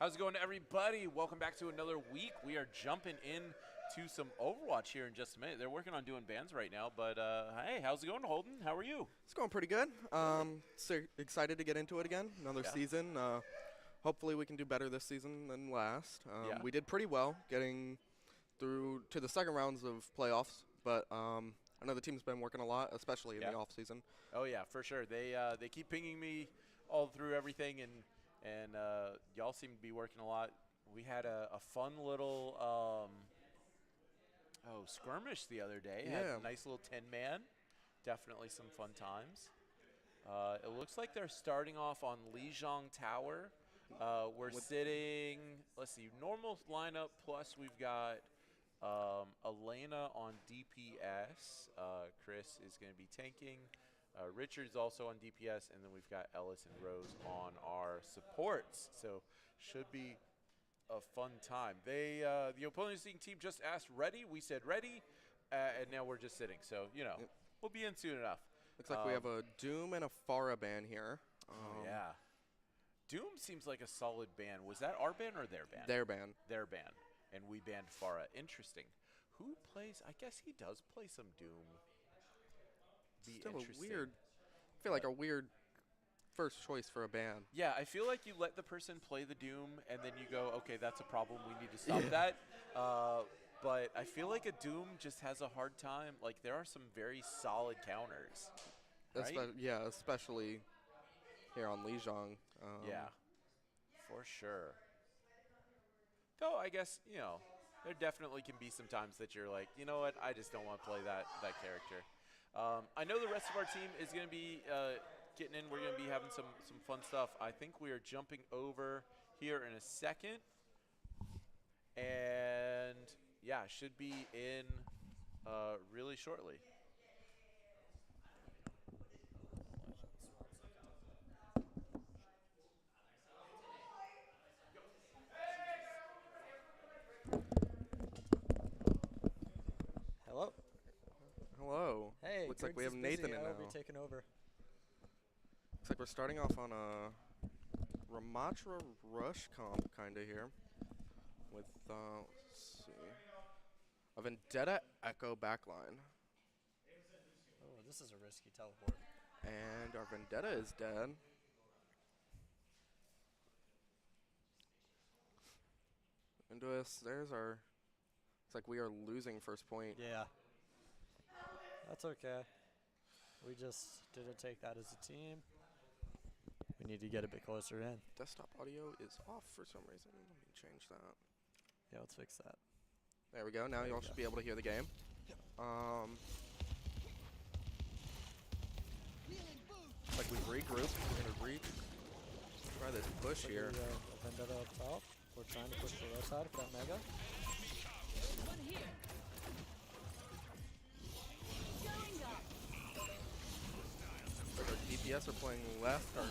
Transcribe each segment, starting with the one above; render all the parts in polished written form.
How's it going, everybody? Welcome back to another week. We are jumping in to some Overwatch here in just a minute. They're working on doing bans right now, but hey, how's it going, Holden? How are you? It's going pretty good. So excited to get into it again. Another season. Hopefully we can do better this season than last. We did pretty well getting through to the second rounds of playoffs, but I know the team's been working a lot, especially in the off season. Oh yeah, for sure. They keep pinging me all through everything, and y'all seem to be working a lot. We had a fun little skirmish the other day. Had a nice little 10-man. Definitely some fun times. It looks like they're starting off on Lijiang Tower. We're sitting, let's see, normal lineup, plus we've got Elena on DPS. Chris is going to be tanking. Richard's also on DPS, and then we've got Ellis and Rose on our supports. So should be a fun time. The opposing team just asked ready. We said ready, and now we're just sitting. So, you know, we'll be in soon enough. Looks like we have a Doom and a Pharah ban here. Yeah. Doom seems like a solid ban. Was that our ban or their ban? Their ban. Their ban. And we banned Pharah. Interesting. Who plays? I guess he does play some Doom. Still a weird, I feel like a weird first choice for a ban. Yeah, I feel like you let the person play the Doom, and then you go, okay, that's a problem. We need to stop that. But I feel like a Doom just has a hard time. Like, there are some very solid counters. Right? Yeah, especially here on Lijiang. Yeah, for sure. Though, I guess, you know, there definitely can be some times that you're like, you know what, I just don't want to play that character. I know the rest of our team is going to be getting in. We're going to be having some fun stuff. I think we are jumping over here in a second. And, yeah, should be in really shortly. Hello. Hello. Hey. Looks like we have Nathan in now. I'll be taking over. Looks like we're starting off on a Ramatra Rush comp kind of here with, let's see, a Vendetta Echo backline. Oh, this is a risky teleport. And our Vendetta is dead. Into us, there's our, it's like we are losing first point. Yeah. That's okay. We just didn't take that as a team. We need to get a bit closer in. Desktop audio is off for some reason. Let me change that. Yeah, let's fix that. There we go. Now y'all should be able to hear the game. Like we regroup. We're going to try this push here. A Vendetta up top. We're trying to push the right side for that Mega. One here. Like our DPS are playing left. Our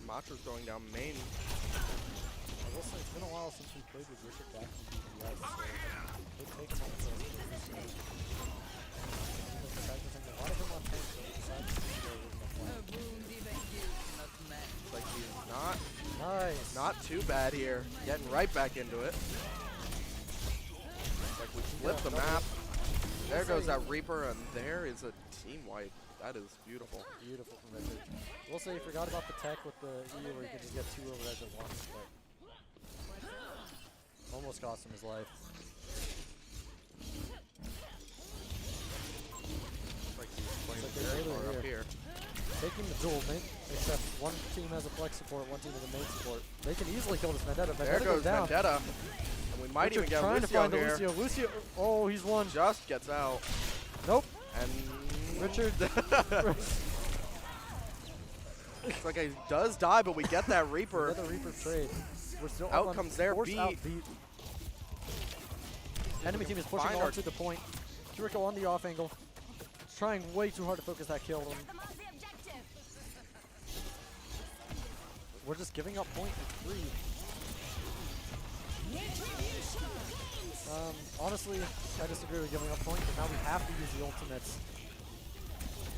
Ramatra's going down main. I will say it's been a while since we played with Richard back in DPS, so it takes time for us to get used to it. A lot of them on tank, so we decided to go with It's like he's not too bad here. Getting right back into it. Like we flip the map. There goes that Reaper, and there is a team wipe. That is beautiful. Beautiful from Richard. We'll say he forgot about the tech with the E where you can just get two overheads at once, but almost cost him his life. Like he's playing very far up here. Taking the duel, except one team has a flex support, one team has a main support. They can easily kill this Vendetta. There goes down. Vendetta. And we might even get trying Lucio to find here. the Lucio. Oh, he's won. Just gets out. Nope. And Richard. It's like he does die, but we get that Reaper. We get the Reaper trade. We're still out comes their beat. Enemy team is pushing on to the point. Kiriko on the off angle. Trying way too hard to focus that kill. We're just giving up point in 3. Honestly, I disagree with giving up point, but now we have to use the ultimates.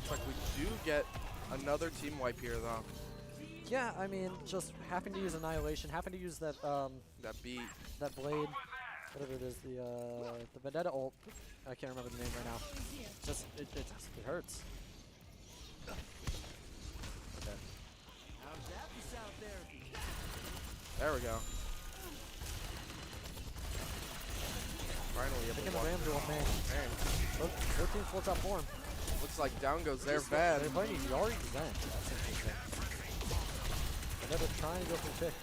It's like we do get another team wipe here, though. Yeah, I mean, just having to use Annihilation, having to use that That beat. that blade, whatever it is, the Vendetta ult. I can't remember the name right now. Just it hurts. Okay. There we go. Finally, Taking able the to Ram duel, man. Both teams full top form. Looks like down goes their Ven. They're playing Yari Ven. That's interesting. Vendetta trying to go for the pick.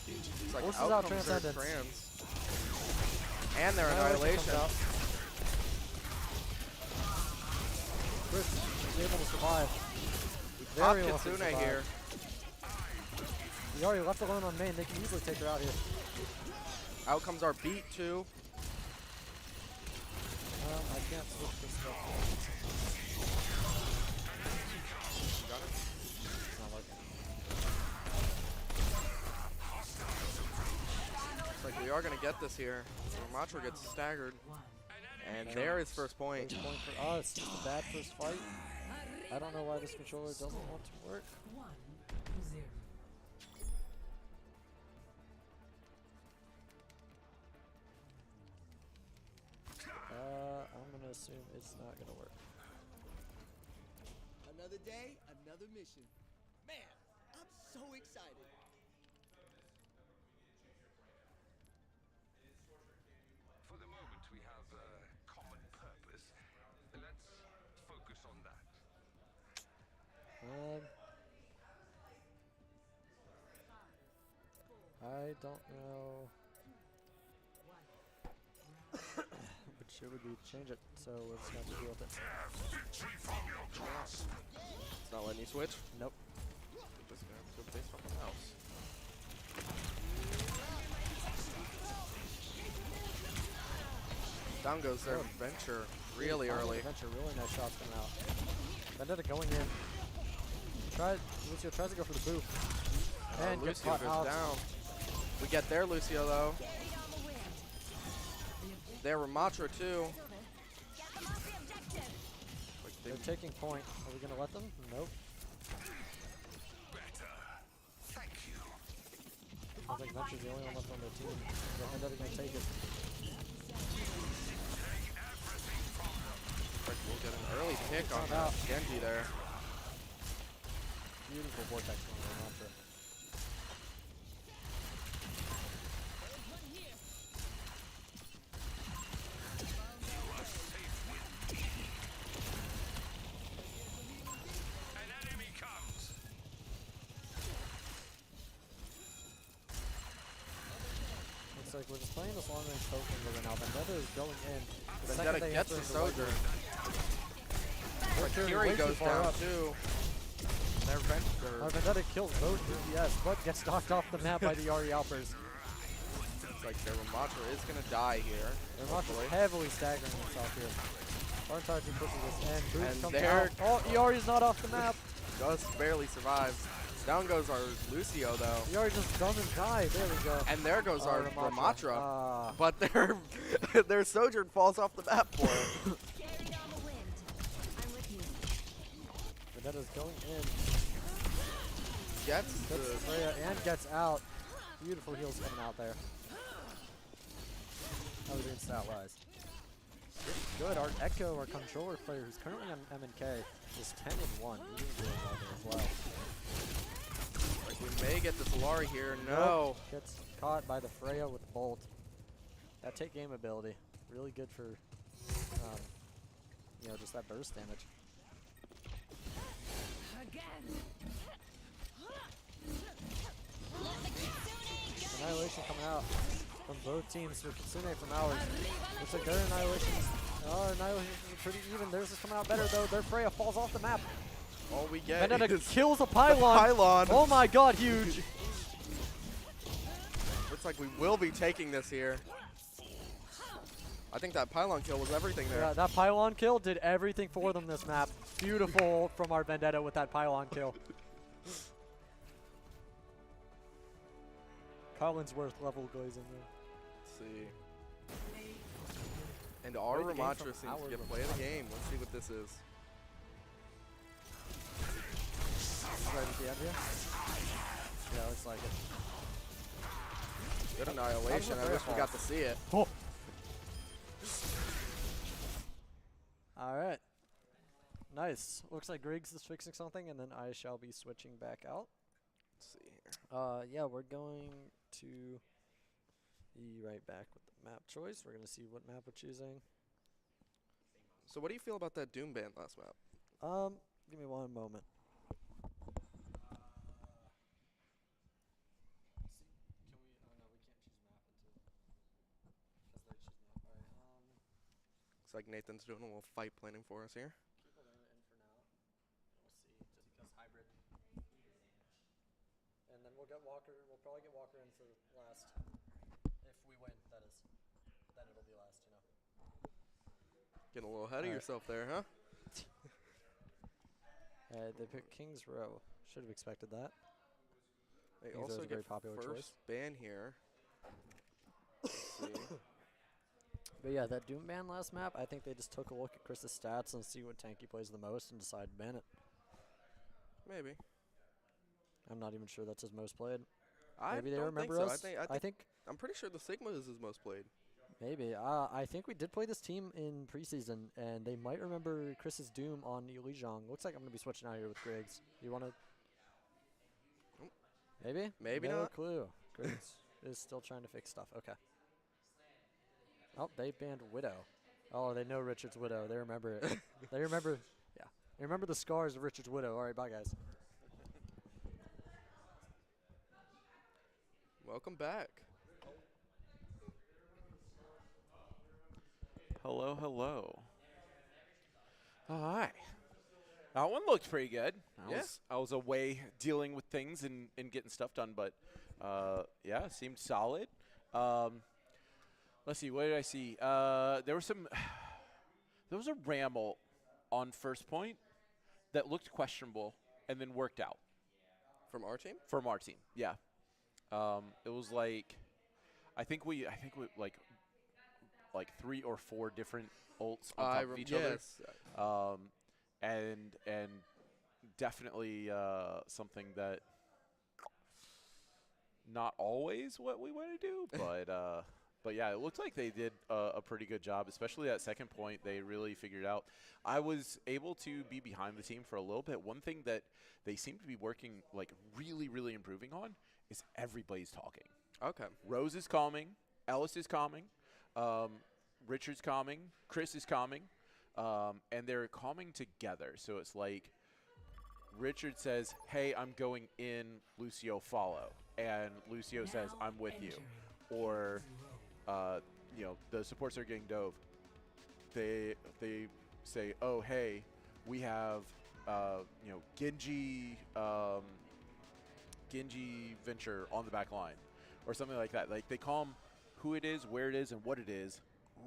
It's like Forces out out comes their Transcendence. trans. And their Annihilation. Chris is able to survive. Top Very lucky to Kitsune survive. here. Yari left alone on main. They can easily take her out here. Out comes our beat too. I can't switch this stuff. Got it? It's not working. Looks like we are going to get this here. Ramatra gets staggered. And there is first point. First point for us. Just a bad first fight. I don't know why this controller doesn't want to work. 1-0. I'm gonna assume it's not gonna work. Another day, another mission. Man, I'm so excited. For the moment, we have a common purpose. Let's focus on that. I don't know. Which it would be to change it, so we're just gonna have to deal with it. It's not letting you switch. Nope. We're just going to have to go play something else. Down goes their Venture really early. Adventure, really nice shots coming out. Vendetta going in. Lucio tries to go for the boot. And gets Lucio caught goes out. down. We get their Lucio though. Their Ramatra too. They're taking point. Are we gonna let them? Nope. Thank you. I think Venture's the only one left on their team. So Vendetta gonna take it. Like we'll get an early pick on Found out. Genji there. Beautiful vortex from Ramatra. An enemy comes. Looks like we're just playing this long range token right now. Vendetta is going in. The Vendetta second they gets enter the the white Sojourn. room, But Kiri Kiri way too goes far down up. too. Their Venture. Vendetta kills both PlayVS, but gets knocked off the map by the Yari Alpers. Looks like their Ramatra is going to die here. They're heavily staggering himself here. Our entire team pushes this, and Boots And comes there- out. Oh, Yari's not off the map. Just barely survives. Down goes our Lucio though. Yari just dumb and died. There we go. And there goes our Ramatra. Ah. But their their Sojourn falls off the map for him. Carried on the wind. I'm with you. Vendetta's going in. Gets Gets the Freya and gets out. Beautiful heals coming out there. How are we doing stat-wise? Good. Our Echo, our controller player, who's currently on M&K, is 10-1. He's doing really well there as well. like we may get the Solari here. No. Nope. Gets caught by the Freya with the Bolt. That take game ability. Really good for, you know, just that burst damage. Again. Annihilation coming out from both teams for Kitsune from ours. Looks like their Annihilations are pretty even. Theirs is coming out better though. Their Freya falls off the map. All we get Vendetta is kills a pylon. pylon. Oh my god, huge. Looks like we will be taking this here. I think that pylon kill was everything there. Yeah, that pylon kill did everything for them this map. Beautiful from our Vendetta with that pylon kill. Collinsworth level glazing there. Let's see. And our Play the game Ramatra from seems our to get play of the game. Let's see what this is. Right at the behind you. Yeah, looks like it. Good annihilation. I wish we got to see it. Oh. All right. Nice. Looks like Griggs is fixing something, and then I shall be switching back out. Let's see here. Yeah, we're going to be right back with the map choice. We're going to see what map we're choosing. So what do you feel about that Doom ban last map? Give me one moment. Looks like Nathan's doing a little fight planning for us here. And then we'll get Walker. We'll probably get Walker in for last. If we win, that is. Then it'll be last, you know. Getting a little ahead of yourself there, huh? They picked King's Row. Should have expected that. They King's also Row's a very get popular first choice. ban here. Let's see. But yeah, that Doom ban last map, I think they just took a look at Chris's stats and see what tank he plays the most and decided to ban it. Maybe. I'm not even sure that's his most played. Maybe Maybe they don't remember think us. so. I think I'm pretty sure the Sigma is his most played. Maybe. I think we did play this team in preseason, and they might remember Chris's Doom on Lijiang. Looks like I'm going to be switching out here with Griggs. You want to? Maybe? Maybe no not. Clue. Griggs is still trying to fix stuff. Okay. Oh, they banned Widow. Oh, they know Richard's Widow. They remember it. They remember, yeah. They remember the scars of Richard's Widow. All right, bye, guys. Welcome back. Hello, hello. Hi. That one looked pretty good. I was away dealing with things and getting stuff done, but yeah, seemed solid. Let's see, what did I see? There was a ramble on first point that looked questionable and then worked out. From our team? From our team, yeah. It was like, I think we like 3 or 4 different ults on top of each other. And definitely something that not always what we want to do, but yeah, it looked like they did a pretty good job, especially at second point. They really figured out. I was able to be behind the team for a little bit. One thing that they seem to be working, like, really, really improving on is everybody's talking. Okay. Rose is calming. Ellis is calming. Richard's calming. Chris is calming. And they're calming together. So it's like Richard says, hey, I'm going in, Lucio, follow. And Lucio says, I'm with you. Or, you know, the supports are getting dove. They say, oh, hey, we have, you know, Genji Venture on the back line. Or something like that. Like, they call them who it is, where it is, and what it is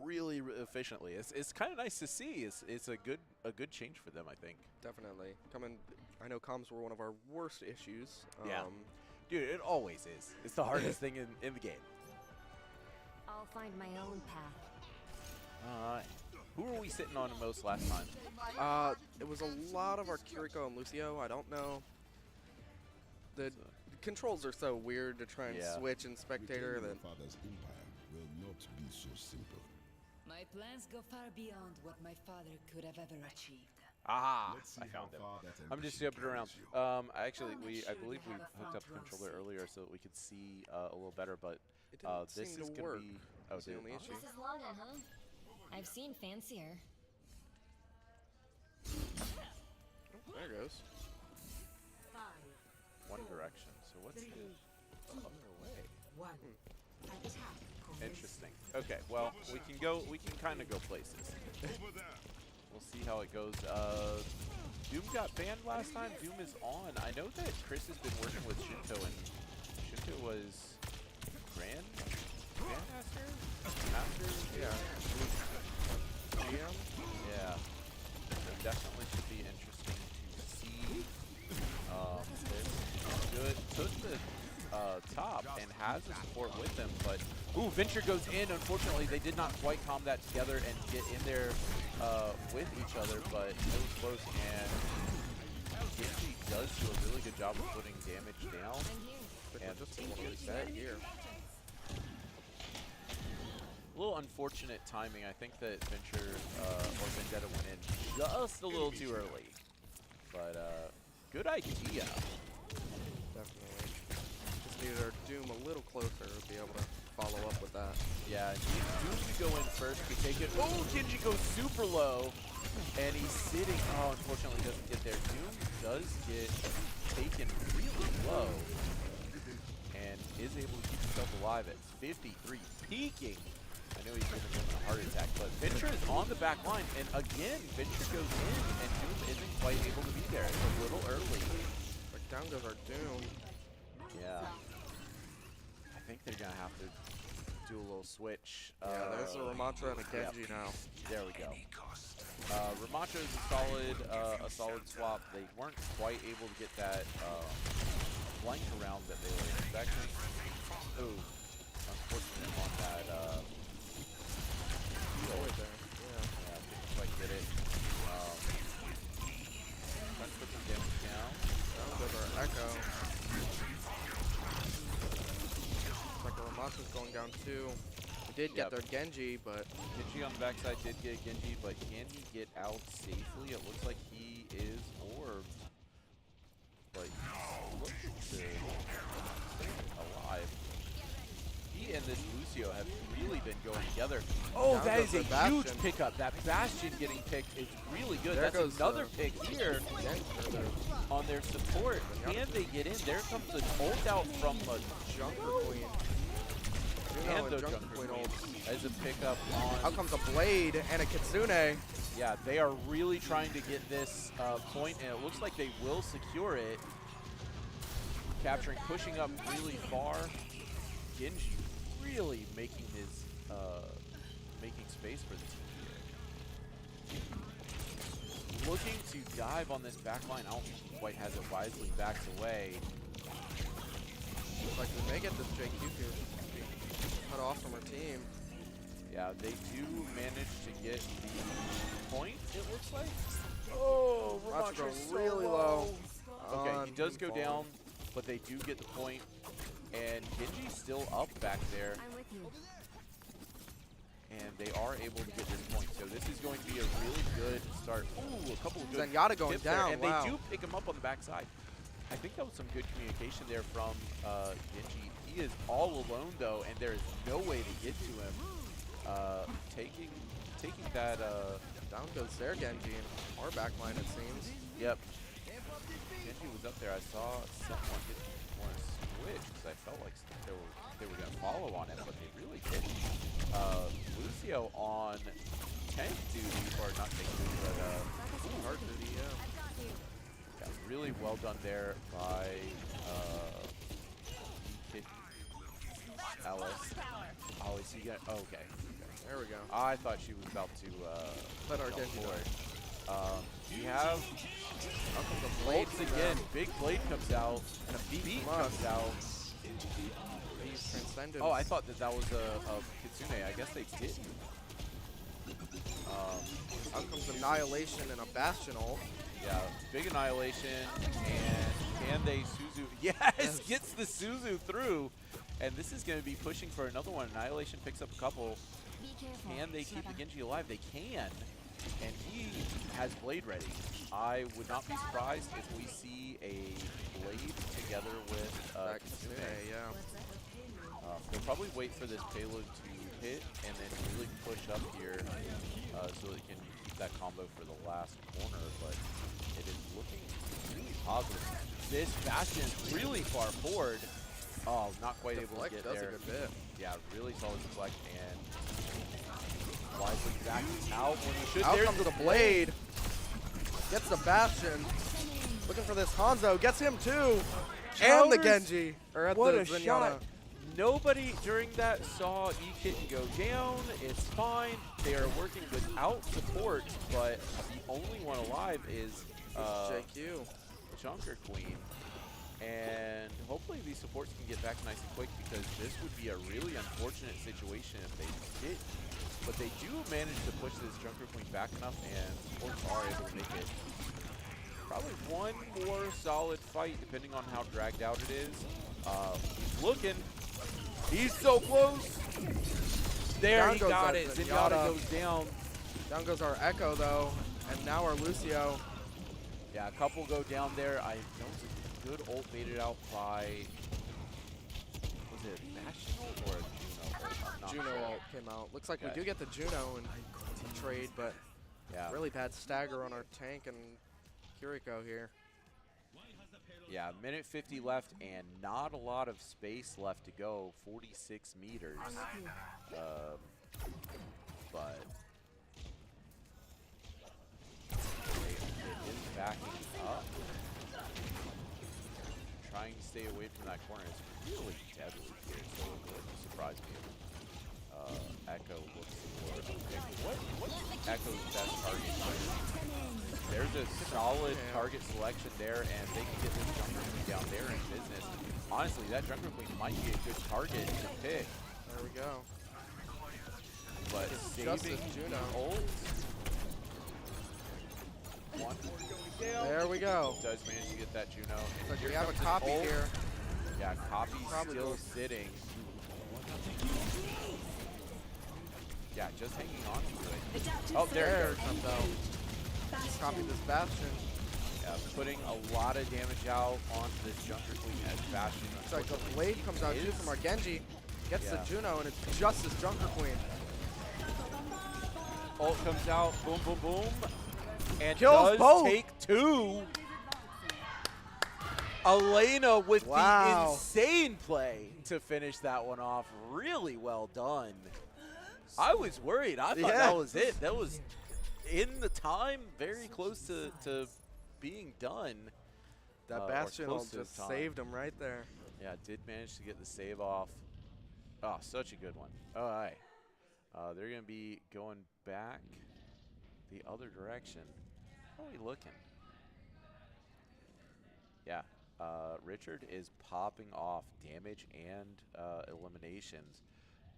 really efficiently. It's kind of nice to see. It's a good change for them, I think. Definitely. I know comms were one of our worst issues. Yeah. Dude, it always is. It's the hardest thing in the game. I'll find my own path. All right. Who were we sitting on the most last time? It was a lot of our Kiriko and Lucio. I don't know. The controls are so weird to try and switch in spectator that father's empire will not be so simple. My plans go far beyond what my father could have ever achieved. Ah, Let's see I found how him. far that I'm just ambition jumping around. carries you. Actually, I believe we hooked up the controller earlier so that we could see a little better, but it didn't this seem is to going work. to be. That's the only issue. This is London, huh? I've seen fancier. Oh, there it goes. One direction. So what's the other way? Interesting. Okay. Well, we can go. We can kind of go places. We'll see how it goes. Doom got banned last time. Doom is on. I know that Chris has been working with Shinto, and Shinto was Grandmaster? Master? Yeah. GM? Yeah. It definitely should be interesting to see this. Good. Took the top and has the support with them, but ooh, Venture goes in. Unfortunately, they did not quite calm that together and get in there with each other, but it was close, and Genji does do a really good job of putting damage down. And just set here. A little unfortunate timing. I think that Venture or Vendetta went in just a little too early. But good idea. Definitely. Just needed our Doom a little closer to be able to follow up with that. Yeah, Doom to go in first to take it. Oh, Genji goes super low. And he's sitting. Oh, unfortunately doesn't get there. Doom does get taken really low. And is able to keep himself alive at 53. Peaking. I know he's giving him a heart attack, but Venture is on the back line. And again, Venture goes in, and Doom isn't quite able to be there. It's a little early. But down goes our Doom. Yeah. I think they're going to have to do a little switch. Yeah, there's a Ramattra and a Genji now. There we go. Ramattra is a solid swap. They weren't quite able to get that flank around that they were expecting. Ooh, unfortunate on that. Yeah, didn't quite get it. Trying to put some damage down. Down goes our Echo. Looks like our Ramatra's going down too. We did get their Genji, but Genji on the backside did get Genji, but can he get out safely? It looks like he is orbed, but he's looking to stay alive. He and this Lucio have really been going together. Oh, down that is a Bastion. huge pickup. That Bastion getting picked is really good. There That's goes another pick here on their support. Can they get in? There comes an ult out from a Junker Queen. and the Junker Queen as a pickup on. Out comes a Blade and a Kitsune. Yeah, they are really trying to get this point, and it looks like they will secure it. Capturing, pushing up really far. Genji really making his making space for this team here. Looking to dive on this back line. I don't think he quite has it wisely. Backs away. Looks like we may get this JQ here. Cut off from our team. Yeah, they do manage to get the point, it looks like. Oh, Ramattra so really low. Okay, he does go down, but they do get the point. And Genji's still up back there. I'm with you. And they are able to get this point. So this is going to be a really good start. Ooh, a couple of good Zenyatta going tips there. down, And wow. they do pick him up on the backside. I think that was some good communication there from Genji. He is all alone, though, and there is no way to get to him. Taking that... Down goes their Genji in our back line, it seems. Yep. Genji was up there. I saw someone get more switch because I felt like they were going to follow on him, but they really didn't. Lucio on tank duty, or not tank duty, but hard duty, yeah. Really well done there by Alice. Oh, is he got? Oh, okay. There we go. I thought she was about to Let our jump Genji for die. it. We have Out comes a Blade Blades from again. them. Big Blade comes out, and a beat from us. comes out. Transcendence. Oh, I thought that was a Kitsune. I guess they didn't. Out comes Annihilation and a Bastion ult. Yeah, big Annihilation, and can they Suzu? Yes, gets the Suzu through, and this is going to be pushing for another one. Annihilation picks up a couple. Be careful. Can they keep the Shepard. Genji alive? They can, and he has Blade ready. I would not be surprised if we see a Blade together with That Kitsune. Kitsune, yeah. They'll probably wait for this payload to hit and then really push up here so they can keep that combo for the last corner, but it is looking really positive. This Bastion is really far forward. Oh, not quite able to get does there. a good bit. Yeah, really solid deflect, and wisely backs out when he should. Out There's comes the Blade. Gets the Bastion. Looking for this Hanzo. Gets him too. And the Counters. Genji. Or at What the a Zenyatta. shot. Nobody during that saw E-Kitten go down. It's fine. They are working without support, but the only one alive is JQ. Junker Queen. And hopefully these supports can get back nice and quick, because this would be a really unfortunate situation if they did. But they do manage to push this Junker Queen back enough, and supports are able to make it. Probably one more solid fight, depending on how dragged out it is. He's looking. He's so close. There, Down he goes got that it. Zenyatta. Zenyatta goes down. Down goes our Echo, though, and now our Lucio. Yeah, a couple go down there. That was a good ult baited out by, was it Bastion ult or a Juno ult? I'm not Juno sure. ult came out. Looks like we Okay. do get the Juno in trade, but Yeah. really bad stagger on our tank and Kiriko here. Yeah, minute 50 left and not a lot of space left to go. 46 meters. But it is backing up. Trying to stay away from that corner. It's really deadly here, so it wouldn't surprise me. Echo looks for a pick. What's Echo's best target here? There's a solid target selection there, and they can get this Junker Queen down there in business. Honestly, that Junker Queen might be a good target to pick. There we go. But Just saving as Juno. ult. One more going down. There we go. Does manage to get that Juno. And Like here we have a comes his copy ult. here. Yeah, copy Probably still goes. sitting. Yeah, just hanging on to it. Oh, there it goes. Though. Copy this Bastion. Yeah, putting a lot of damage out onto this Junker Queen as Bastion. It's like a blade comes out too from our Genji. Gets Yeah. the Juno, and it's just this Junker Queen. Ult comes out, boom, boom, boom, and Kills does both. take two. Elena with the insane play to finish that one off. Really well done. I was worried. I thought that was it. That was in the time, very close to being done. That or Bastion close ult to the just time. saved him right there. Yeah, did manage to get the save off. Oh, such a good one. All right. They're going to be going back the other direction. How are we looking? Yeah. Richard is popping off damage and eliminations.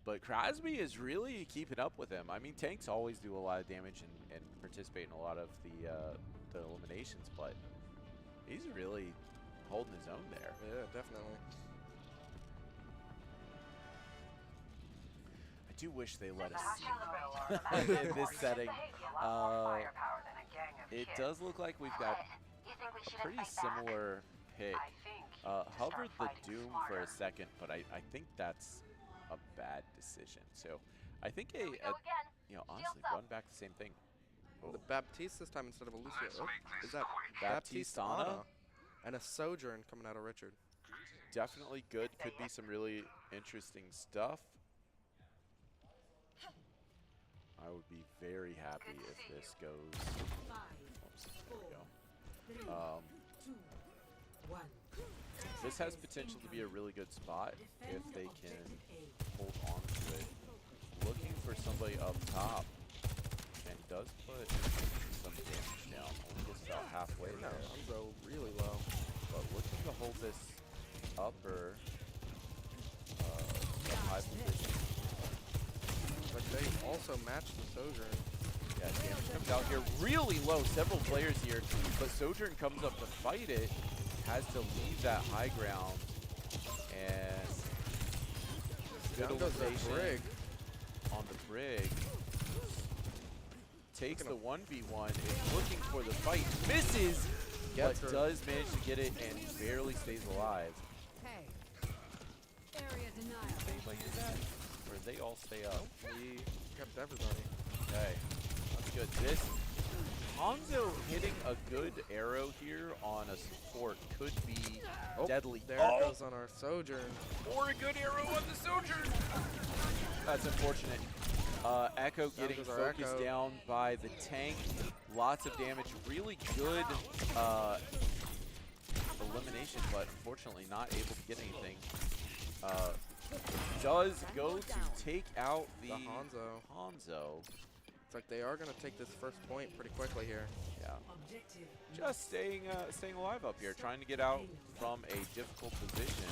But Crosby is really keeping up with him. I mean, tanks always do a lot of damage and participate in a lot of the eliminations, but he's really holding his own there. Yeah, definitely. I do wish they let us see in this setting. It does look like we've got a pretty similar pick. Hovered the Doom for a second, but I think that's a bad decision. So I think honestly, run back the same thing. The Baptiste this time instead of a Lucio. Oh, is that Baptistana? And a Sojourn coming out of Richard. Definitely good. Could be some really interesting stuff. I would be very happy if this goes. Oops, there we go. This has potential to be a really good spot if they can hold on to it. Looking for somebody up top, and does put some damage down. Only gets about halfway there. Hanzo really low. But looking to hold this upper high position. But they also match the Sojourn. Yeah, damage comes out here really low. Several players here, but Sojourn comes up to fight it. Has to leave that high ground, and good Down goes the elimination Brig. on the Brig. Takes the 1v1, is looking for the fight, misses, but does manage to get it and barely stays alive. Anybody do that? Or they all stay up? He kept everybody. Okay, that's good. This Hanzo hitting a good arrow here on a support could be deadly. There it goes on our Sojourn. Or a good arrow on the Sojourn. That's unfortunate. Echo getting goes our focused Echo. down by the tank. Lots of damage. Really good elimination, but unfortunately not able to get anything. Does go to take out the Hanzo. It's like they are going to take this first point pretty quickly here. Yeah. Just staying alive up here, trying to get out from a difficult position.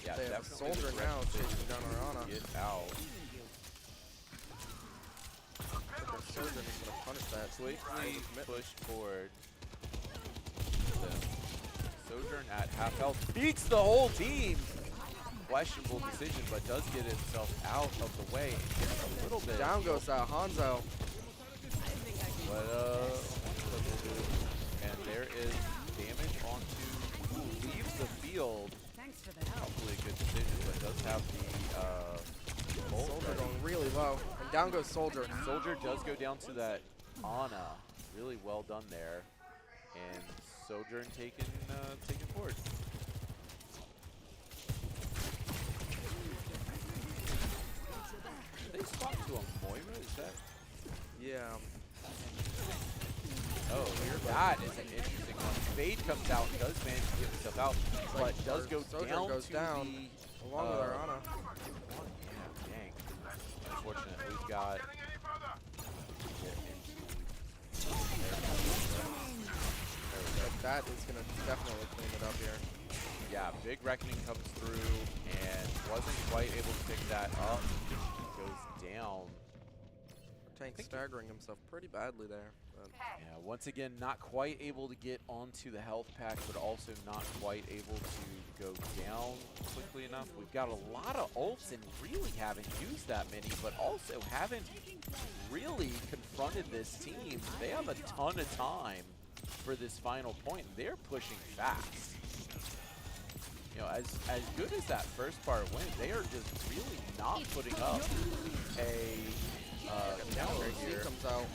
Yeah, They have a definitely soldier the now correct chasing decision down to Arana. Get out. But Sojourn is going to punish that. Quickly push forward. Sojourn at half health beats the whole team. Questionable decision, but does get himself out of the way and gets a little bit. Down goes Hanzo. But and there is damage onto who leaves the field. Thanks for the help. Hopefully a good decision, but does have the Soldier going really low. And down goes Soldier. Soldier does go down to that Ana. Really well done there. And Sojourn taken forward. Did they swap to a Moira? Is that? Yeah. Oh, that is an interesting one. Fade comes out, does manage to get himself out, but does go Sojourn down goes to down the along with our Ana. Yeah, dang. Unfortunate. We've got. That is going to definitely clean it up here. Yeah, big reckoning comes through and wasn't quite able to pick that up. Goes down. Tank staggering himself pretty badly there. Yeah, once again, not quite able to get onto the health pack, but also not quite able to go down quickly enough. We've got a lot of ults and really haven't used that many, but also haven't really confronted this team. They have a ton of time for this final point. They're pushing fast. You know, as good as that first part went, they are just really not putting up a counter here. Comes out.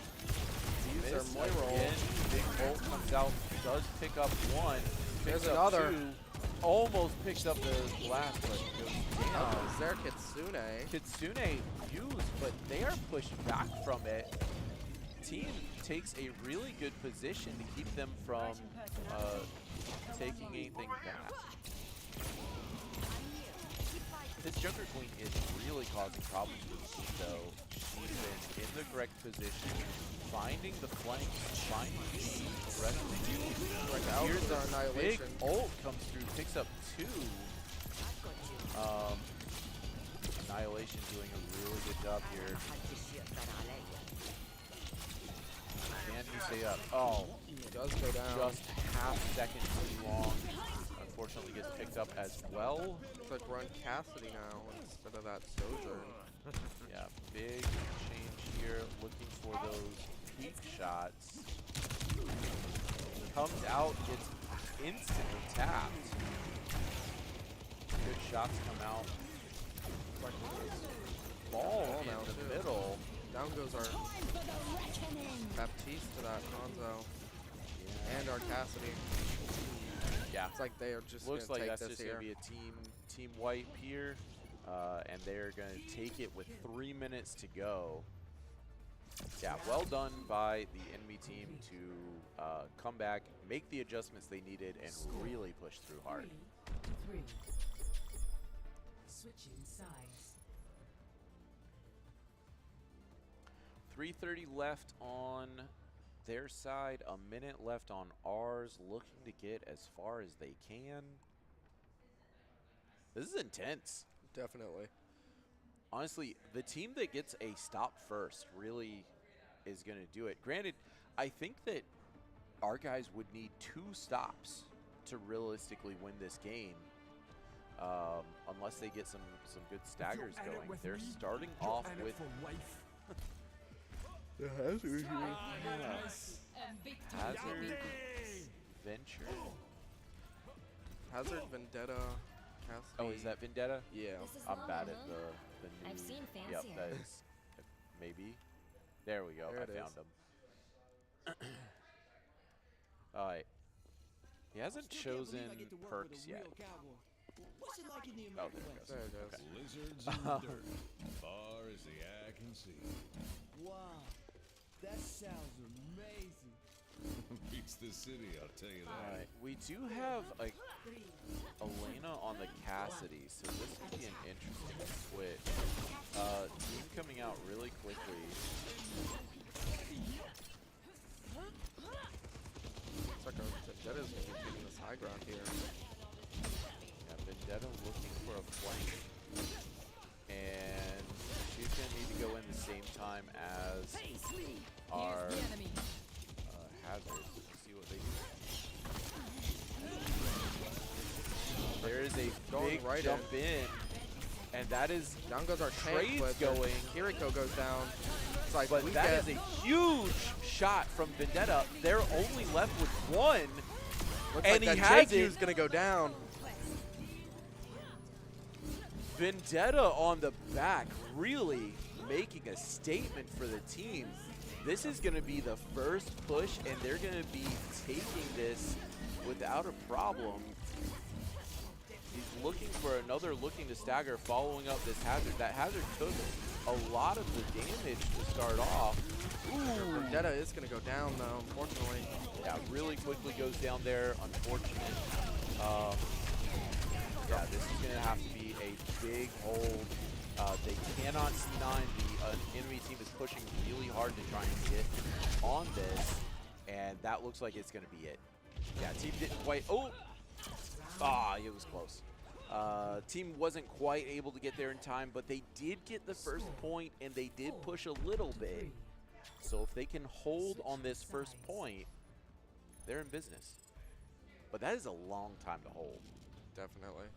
Use their Moira ult. Big ult comes out, does pick up one. There's another. Two, almost picks up the last, but goes down. Is there Kitsune? Kitsune used, but they are pushed back from it. Team takes a really good position to keep them from taking anything back. This Joker Queen is really causing problems for the team, though. She's been in the correct position, finding the flanks, finding the rest of the team. Here's the Annihilation. big ult comes through, picks up two. Annihilation doing a really good job here. Can he stay up? Oh, He does go down. just half a second too long. Unfortunately gets picked up as well. It's like run Cassidy now instead of that Sojourn. Yeah, big change here. Looking for those peak shots. Comes out, gets instantly tapped. Good shots come out. Ball in now the too. middle. Down goes our Baptiste to that Hanzo. Yeah. And our Cassidy. Yeah. It's like they are just Looks gonna like take that's this just here. going to be a team wipe here. And they're going to take it with 3 minutes to go. Yeah, well done by the enemy team to come back, make the adjustments they needed, and really push through hard. 3. Switching sides. 3:30 left on their side, a minute left on ours, looking to get as far as they can. This is intense. Definitely. Honestly, the team that gets a stop first really is going to do it. Granted, I think that our guys would need 2 stops to realistically win this game, unless they get some good staggers going. They're starting off with The Hazard Hazard, Venture. Hazard, Vendetta, Cassidy. Oh, is that Vendetta? Yeah. This is I'm long, bad at huh? the new. I've seen Yep, fancier. that is maybe. There we go. There I it is. found him. All right. He hasn't chosen perks yet. What's it like in the Oh, American there it West? goes. There it is. Lizards in the dirt, far as the eye can see. Wow, that sounds amazing. Beats the city, I'll tell you All that. right. We do have a Elena on the Cassidy, so this would be an interesting switch. Team coming out really quickly. It's like Vendetta's going to be taking this high ground here. Yeah, Vendetta looking for a flank. And she's going to need to go in the same time as our Hazard. Let's see what they do. There is a big jump in, and that is down goes our trades going. Kiriko goes down. It's like but that is a huge shot from Vendetta. They're only left with one, and he has it. He's gonna go down. Vendetta on the back, really making a statement for the team. This is going to be the first push, and they're going to be taking this without a problem. He's looking for another looking to stagger, following up this Hazard. That Hazard took a lot of the damage to start off. Ooh. Vendetta is going to go down, though, unfortunately. Yeah, really quickly goes down there. Unfortunate. Yeah, this is going to have to be a big hold. They cannot C9. The enemy team is pushing really hard to try and get on this, and that looks like it's going to be it. Yeah, team didn't quite. Oh! Ah, it was close. Team wasn't quite able to get there in time, but they did get the first point, and they did push a little bit. So if they can hold on this first point, they're in business. But that is a long time to hold. Definitely.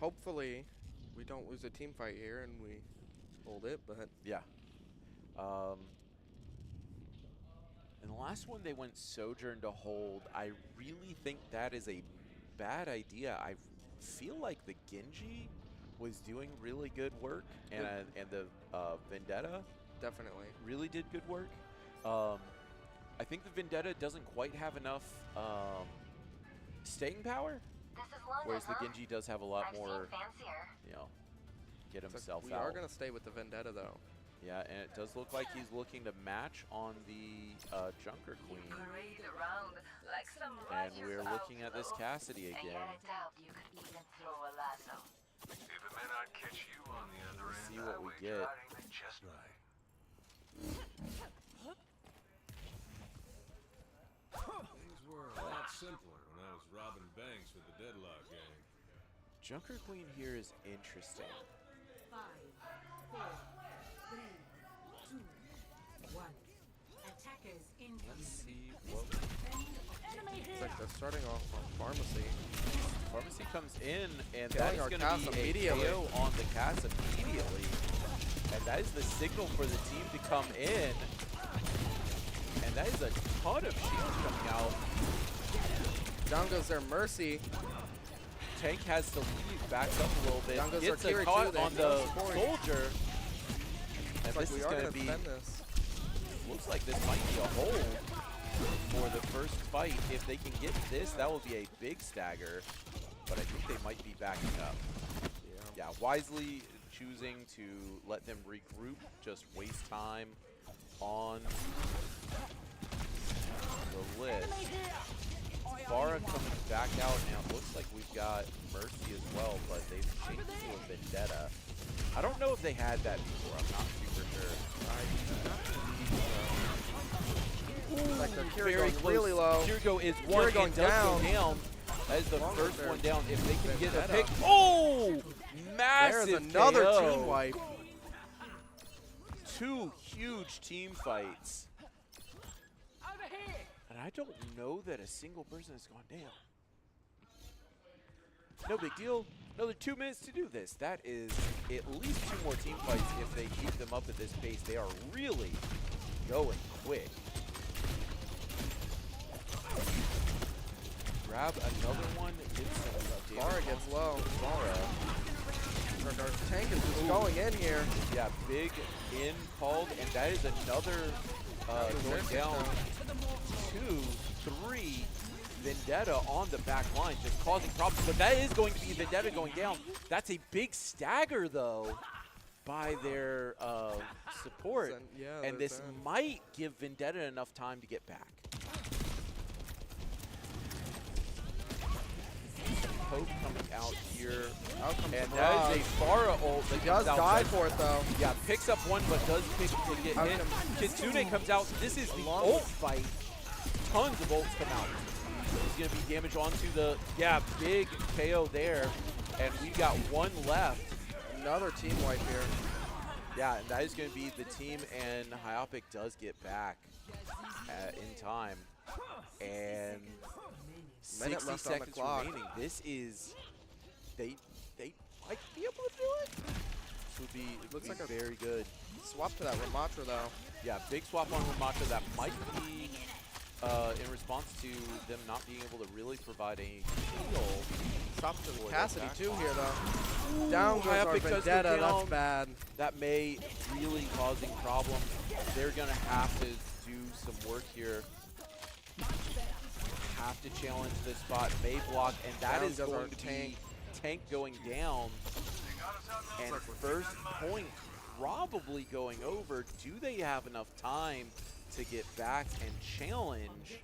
Hopefully, we don't lose a team fight here and we hold it, but yeah. And the last one they went Sojourn to hold. I really think that is a bad idea. I feel like the Genji was doing really good work, and the Vendetta definitely really did good work. I think the Vendetta doesn't quite have enough staying power. Whereas the Genji does have a lot more, you know, get himself out. We are going to stay with the Vendetta, though. Yeah, and it does look like he's looking to match on the Junker Queen. And we're looking at this Cassidy again. Let's see what we get. Things were a lot simpler when I was robbing banks with the Deadlock gang. Junker Queen here is interesting. 5, 4, 3, 2, 1. Attackers incoming. Let's see what. It's like they're starting off on Pharmacy. Pharmacy comes in, and Killing that is going to be a KO on the Cass immediately. And that is the signal for the team to come in. And that is a ton of shields coming out. Down goes their Mercy. Tank has to leave, backs up a little bit. Down goes gets their a Kira caught too, on the Soldier. And like this is going to be, this. looks like this might be a hold for the first fight. If they can get this, that will be a big stagger. But I think they might be backing up. Yeah, wisely choosing to let them regroup, just waste time on the list. Farah coming back out, and it looks like we've got Mercy as well, but they've changed to a Vendetta. I don't know if they had that before. I'm not super sure. Like the Very Kiriko close. really low. Kiriko is one going and does down. go down. That is the first one down. If they can get a Vendetta. pick. Oh! Massive There's another KO. team wipe. Two huge team fights. And I don't know that a single person has gone down. No big deal. Another 2 minutes to do this. That is at least 2 more team fights if they keep them up at this pace. They are really going quick. Grab another one. Get some damage. Farah gets low. Farah. Our tank is just going in here. Yeah, big in called, and that is another going down. 2, 3. Vendetta on the back line, just causing problems. But that is going to be Vendetta going down. That's a big stagger, though, by their support. And this might give Vendetta enough time to get back. Pope coming out here. And that is a Farah ult. He does die for it, though. Yeah, picks up one, but does pick to get hit. Kitsune comes out. This is the ult fight. Tons of ults come out. He's going to be damage onto the, big KO there. And we got one left. Another team wipe here. Yeah, and that is going to be the team, and Hyopic does get back in time. And 60 left on the seconds clock. remaining. This is, they might be able to do it. This would be, Looks like a very good. Swap to that Ramatra, though. Yeah, big swap on Ramatra. That might be in response to them not being able to really provide a heal. Stop to the for Cassidy, their too, back here, though. line. Down goes our Hyopic does go Vendetta. That's down. bad. That may really causing problems. They're going to have to do some work here. Have to challenge this spot. May block, and that Down is goes our going to be tank going down. And first point probably going over. Do they have enough time to get back and challenge?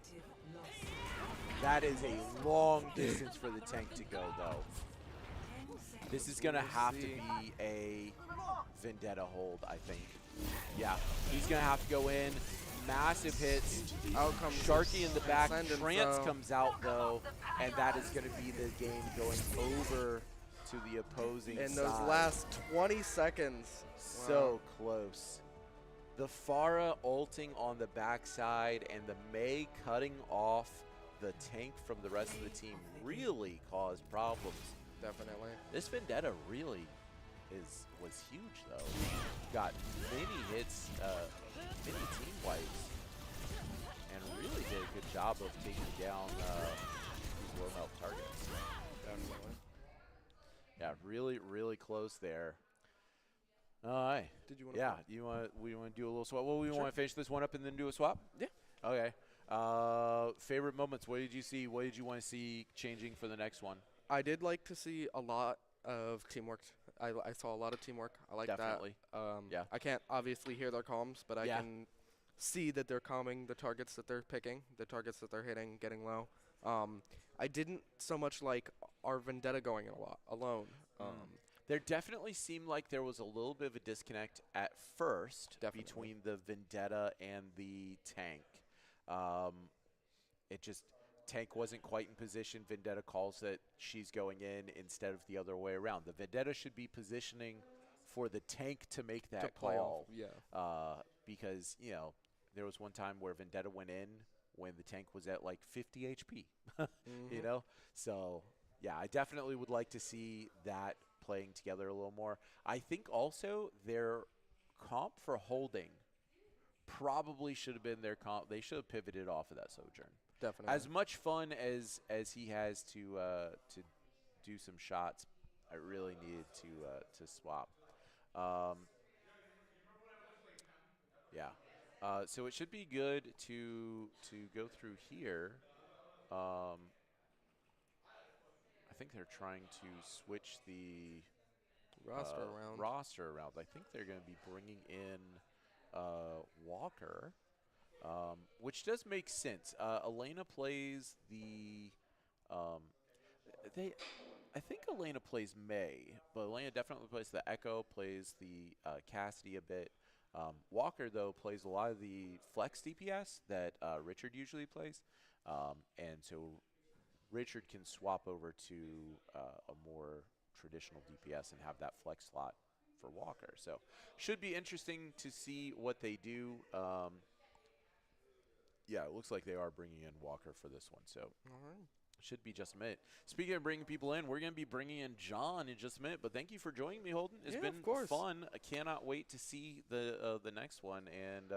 That is a long distance for the tank to go, though. This is going to have to be a Vendetta hold, I think. Yeah, he's going to have to go in. Massive hits. Out comes Sharky in the back. Transcendent Trance throw. comes out, though, and that is going to be the game going over to the opposing In side. those last 20 seconds. So close. The Pharah ulting on the backside and the Mei cutting off the tank from the rest of the team really caused problems. Definitely. This Vendetta really was huge, though. Got many hits, many team wipes, and really did a good job of taking down these low melt targets. Definitely. Yeah, really, really close there. All right. Did you want to? Yeah, we want to do a little swap. Well, we want to finish this one up and then do a swap. Yeah. Okay. Favorite moments. What did you see? What did you want to see changing for the next one? I did like to see a lot of teamwork. I saw a lot of teamwork. I like Definitely. that. Yeah. I can't obviously hear their comms, but I can see that they're calming the targets that they're picking, the targets that they're hitting, getting low. I didn't so much like our Vendetta going a lot alone. There definitely seemed like there was a little bit of a disconnect at first between the Vendetta and the tank. Tank wasn't quite in position. Vendetta calls that she's going in instead of the other way around. The Vendetta should be positioning for the tank to make that call. Because, you know, there was one time where Vendetta went in when the tank was at like 50 HP, you know? So, yeah, I definitely would like to see that playing together a little more. I think also their comp for holding probably should have been their comp. They should have pivoted off of that Sojourn. Definitely. As much fun as he has to do some shots, I really needed to swap. So it should be good to go through here. I think they're trying to switch the roster around. I think they're going to be bringing in Walker. Which does make sense. Elena plays the I think Elena plays May, but Elena definitely plays the Echo, plays the Cassidy a bit. Walker, though, plays a lot of the flex DPS that Richard usually plays. And so Richard can swap over to a more traditional DPS and have that flex slot for Walker. So should be interesting to see what they do. Yeah, it looks like they are bringing in Walker for this one, so should be just a minute. Speaking of bringing people in, we're going to be bringing in John in just a minute, but thank you for joining me, Holden. It's been fun. I cannot wait to see the next one and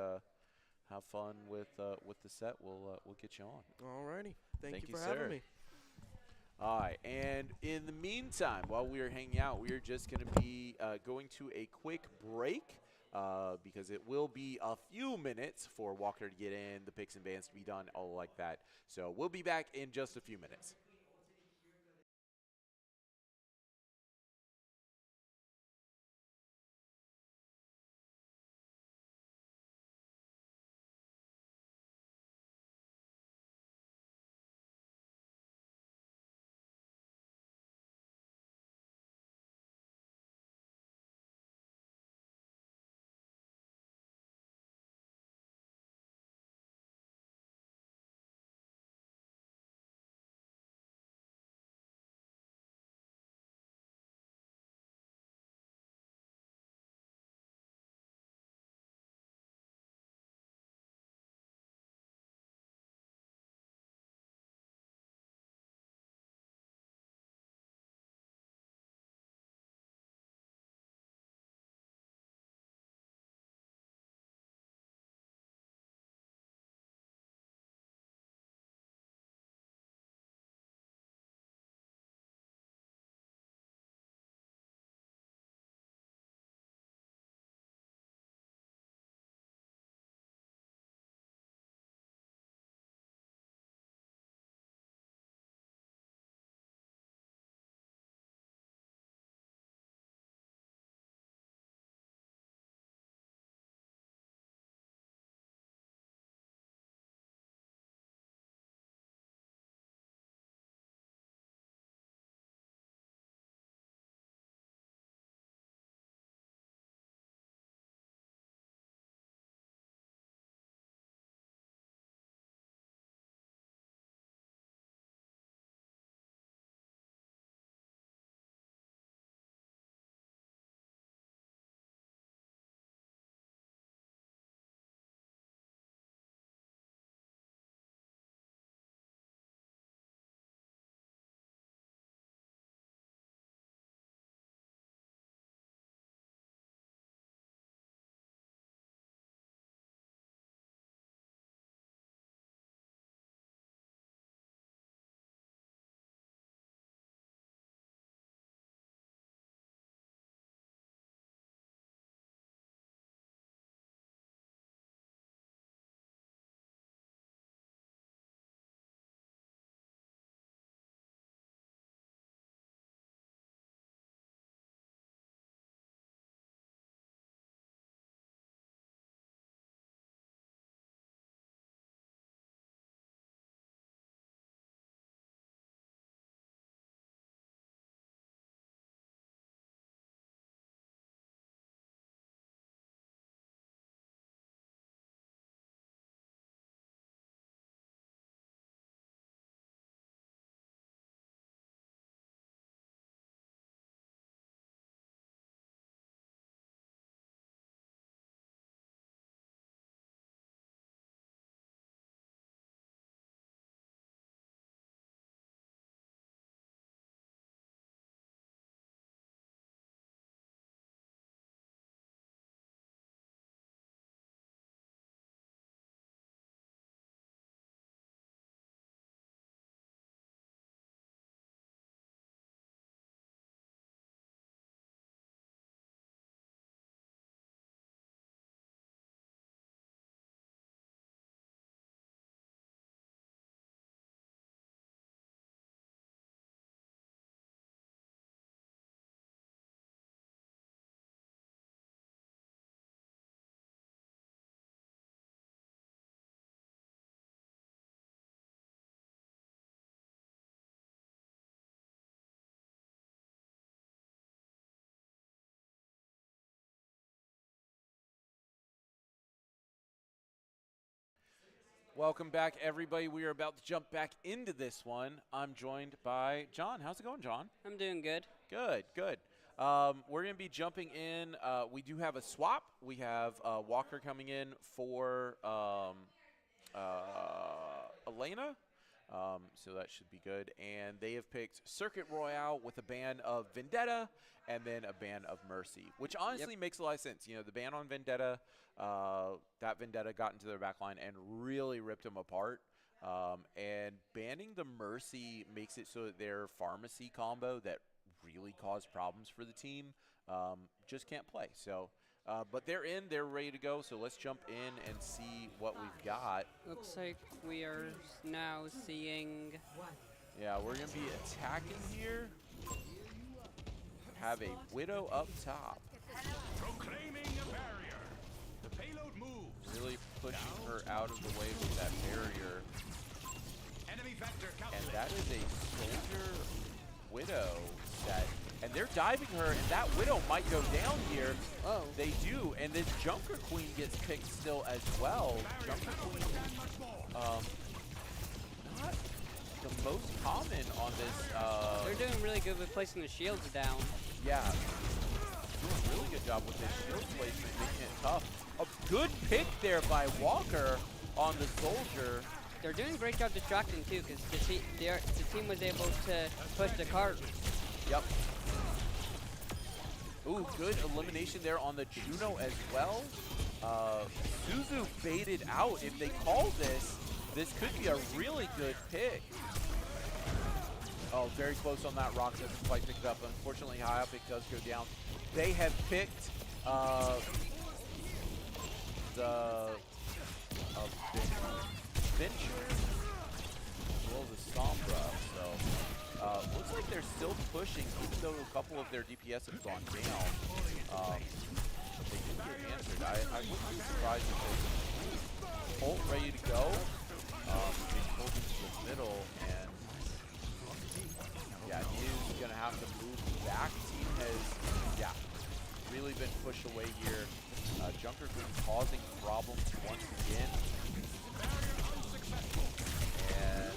have fun with the set. We'll get you on. Alrighty. Thank you for sir. having me. All right, and in the meantime, while we are hanging out, we are just going to be going to a quick break. Because it will be a few minutes for Walker to get in, the picks and bans to be done, all like that. So we'll be back in just a few minutes. Welcome back, everybody. We are about to jump back into this one. I'm joined by John. How's it going, John? I'm doing good. Good, good. We're going to be jumping in. We do have a swap. We have Walker coming in for Elena. So that should be good. And they have picked Circuit Royale with a ban of Vendetta and then a ban of Mercy, which honestly makes a lot of sense. You know, the ban on Vendetta, that Vendetta got into their backline and really ripped them apart. And banning the Mercy makes it so that their pharmacy combo that really caused problems for the team just can't play. So, but they're in, they're ready to go. So let's jump in and see what we've got. Looks like we are now seeing. Yeah, we're going to be attacking here. Have a Widow up top. Proclaiming a barrier. The payload moves. Really pushing her out of the way with that barrier. Enemy vector And that is a Soldier Widow set. And they're diving her, and that Widow might go down here. Oh. They do, and this Junker Queen gets picked still as well. Junker Queen, not the most common on this. They're doing really good with placing the shields down. Yeah, doing a really good job with this shield placement, making it tough. A good pick there by Walker on the Soldier. They're doing a great job distracting too, because the team was able to push the cart. Yep. Ooh, good elimination there on the Juno as well. Suzu baited out. If they call this, this could be a really good pick. Oh, very close on that. Rock doesn't quite pick it up. Unfortunately, high up, it does go down. They have picked the Venture as well as the Sombra. So looks like they're still pushing, even though a couple of their DPS have gone down. But they did get answered. I wouldn't be surprised if they ult ready to go. They pulled into the middle, and yeah, he is going to have to move back. Team has, really been pushed away here. Junker Queen causing problems once again. And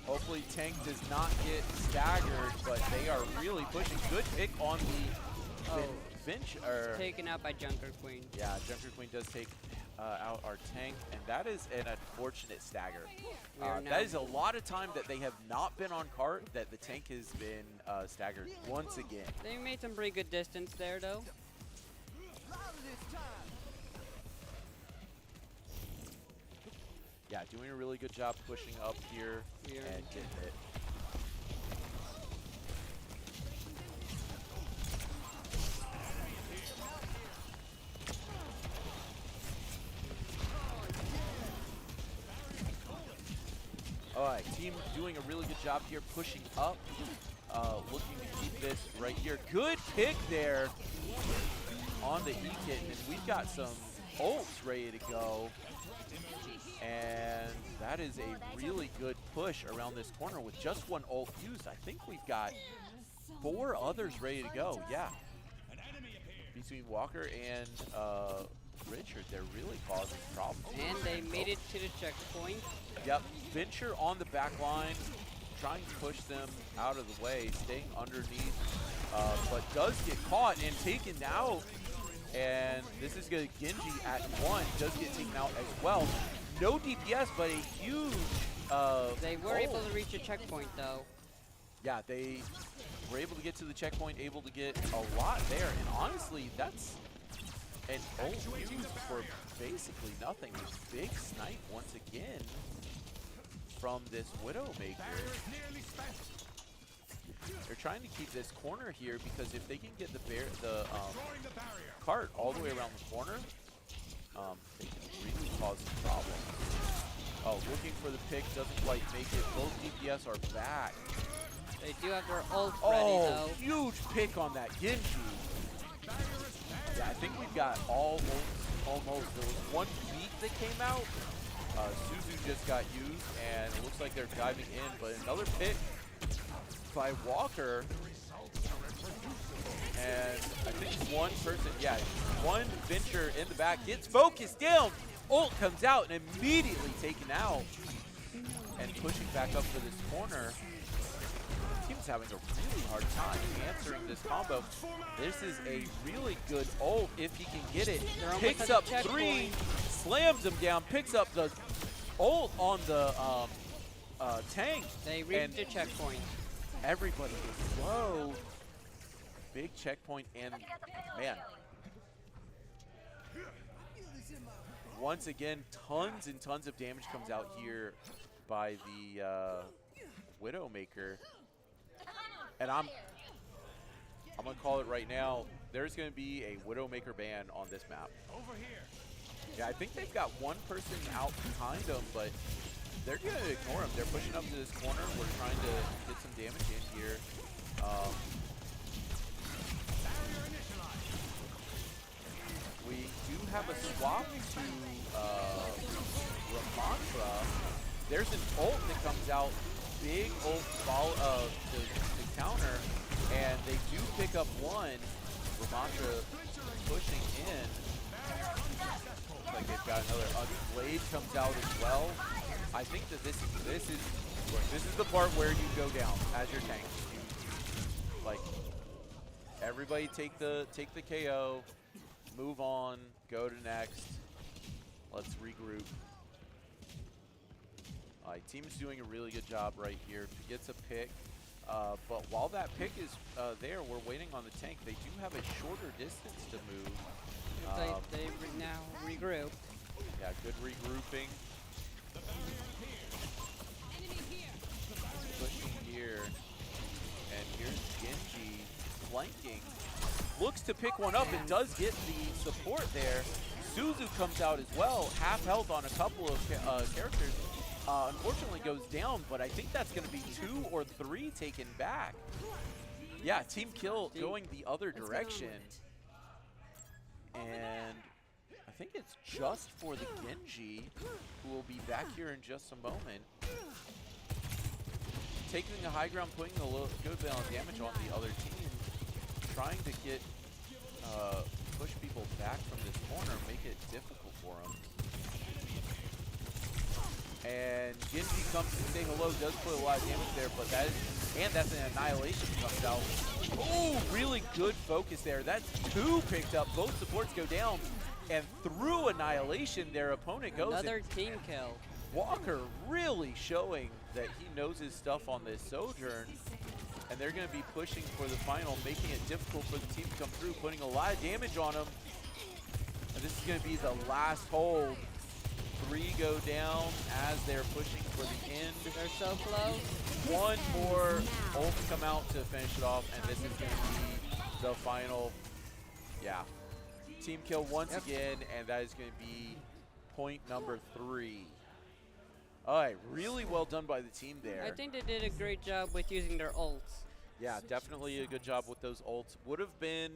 hopefully Tank does not get staggered, but they are really pushing. Good pick on the Finch. Taken out by Junker Queen. Yeah, Junker Queen does take out our Tank, and that is an unfortunate stagger. That is a lot of time that they have not been on cart that the Tank has been staggered once again. They made some pretty good distance there, though. Yeah, doing a really good job pushing up here and getting it. All right, team doing a really good job here, pushing up, looking to keep this right here. Good pick there on the E-Kitten, and we've got some ults ready to go. And that is a really good push around this corner with just one ult used. I think we've got 4 others ready to go, yeah. Between Walker and Richard, they're really causing problems. And they made it to the checkpoint. Yep, Venture on the back line, trying to push them out of the way, staying underneath, but does get caught and taken out. And this is going to Genji at 1, does get taken out as well. No DPS, but a huge They were able to reach a checkpoint, though. Yeah, they were able to get to the checkpoint, able to get a lot there. And honestly, that's an ult used for basically nothing. A big snipe once again from this Widowmaker. They're trying to keep this corner here because if they can get the cart all the way around the corner, they can really cause some problems. Oh, looking for the pick, doesn't quite make it. Both DPS are back. They do have their ult ready, though. Huge pick on that Genji. Yeah, I think we've got all ults almost. There was one beat that came out. Suzu just got used, and it looks like they're diving in, but another pick by Walker. And I think one person, one Venture in the back gets focused down. ult comes out and immediately taken out. And pushing back up for this corner. The team's having a really hard time answering this combo. This is a really good ult if he can get it. Picks up 3, slams him down, picks up the ult on the tank. They reached the checkpoint. Everybody is low. Big checkpoint, and man, once again, tons and tons of damage comes out here by the Widowmaker. And I'm gonna call it right now. There's gonna be a Widowmaker ban on this map. Over here. Yeah, I think they've got one person out behind them, but they're gonna ignore him. They're pushing up to this corner. We're trying to get some damage in here. We do have a swap to Ramantra. There's an ult that comes out, big ult follow to counter, and they do pick up one. Ramantra pushing in. Looks like they've got another. Blade comes out as well. I think that this is the part where you go down as your tank. Like, everybody take the KO, move on, go to next. Let's regroup. Team's doing a really good job right here. Gets a pick, but while that pick is there, we're waiting on the tank. They do have a shorter distance to move. They now regroup. Yeah, good regrouping. Pushing here, and here's Genji flanking. Looks to pick one up and does get the support there. Suzu comes out as well, half health on a couple of characters. Unfortunately goes down, but I think that's going to be 2 or 3 taken back. Yeah, team kill going the other direction. And I think it's just for the Genji, who will be back here in just a moment. Taking the high ground, putting a little good amount of damage on the other team. Trying to get, push people back from this corner, make it difficult for them. And Genji comes to say hello, does put a lot of damage there, but that's an annihilation comes out. Oh, really good focus there. That's 2 picked up. Both supports go down, and through annihilation, their opponent goes. Another team kill. Walker really showing that he knows his stuff on this Sojourn, and they're going to be pushing for the final, making it difficult for the team to come through, putting a lot of damage on them. And this is going to be the last hold. 3 go down as they're pushing for the end. They're so close. One more ult come out to finish it off, and this is going to be the final. Yeah. Team kill once again, and that is going to be point number 3. All right, really well done by the team there. I think they did a great job with using their ults. Yeah, definitely a good job with those ults. Would have been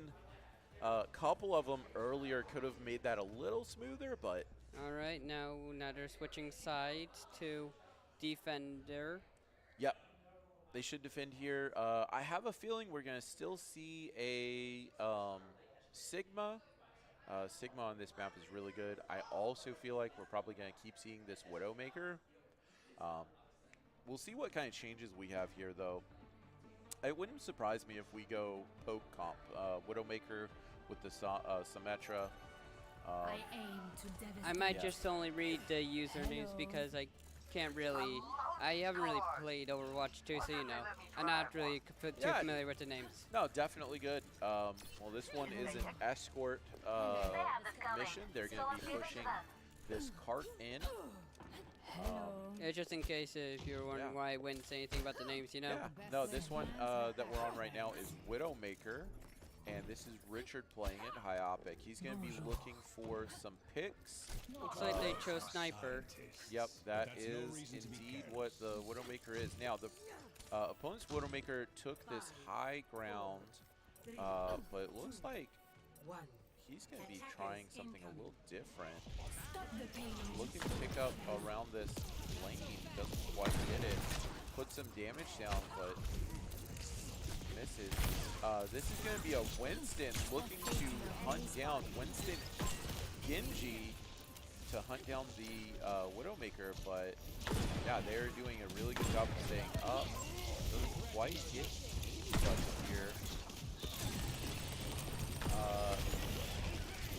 a couple of them earlier, could have made that a little smoother, but. All right, now they're switching sides to defender. Yep, they should defend here. I have a feeling we're going to still see a Sigma. Sigma on this map is really good. I also feel like we're probably going to keep seeing this Widowmaker. We'll see what kind of changes we have here, though. It wouldn't surprise me if we go poke comp. Widowmaker with the Symmetra. I might just only read the usernames because I haven't really played Overwatch 2, so you know. I'm not really too familiar with the names. No, definitely good. Well, this one is an escort mission. They're going to be pushing this cart in. Yeah, just in case if you're wondering why I wouldn't say anything about the names, you know. Yeah. No, this one that we're on right now is Widowmaker. And this is Richard playing it, Hyopic. He's going to be looking for some picks. Looks like they chose Sniper. Yep, that is indeed what the Widowmaker is. Now, the opponent's Widowmaker took this high ground, but it looks like he's going to be trying something a little different. Looking to pick up around this lane, doesn't quite get it. Put some damage down, but misses. This is going to be a Winston looking to hunt down Winston Genji. to hunt down the Widowmaker, but yeah, they're doing a really good job of staying up. Doesn't quite get much here.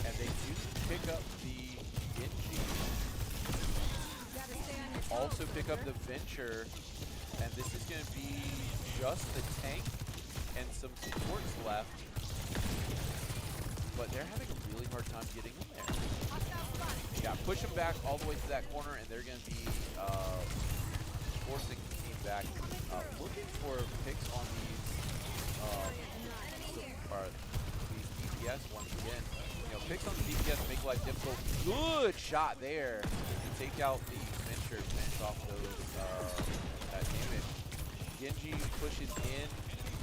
And they do pick up the Genji. Also pick up the Venture, and this is going to be just the tank and some supports left. But they're having a really hard time getting in there. Yeah, push them back all the way to that corner, and they're going to be forcing the team back. Looking for picks on these DPS once again. You know, picks on the DPS make life difficult. Good shot there to take out the Venture, finish off those that damage. Genji pushes in,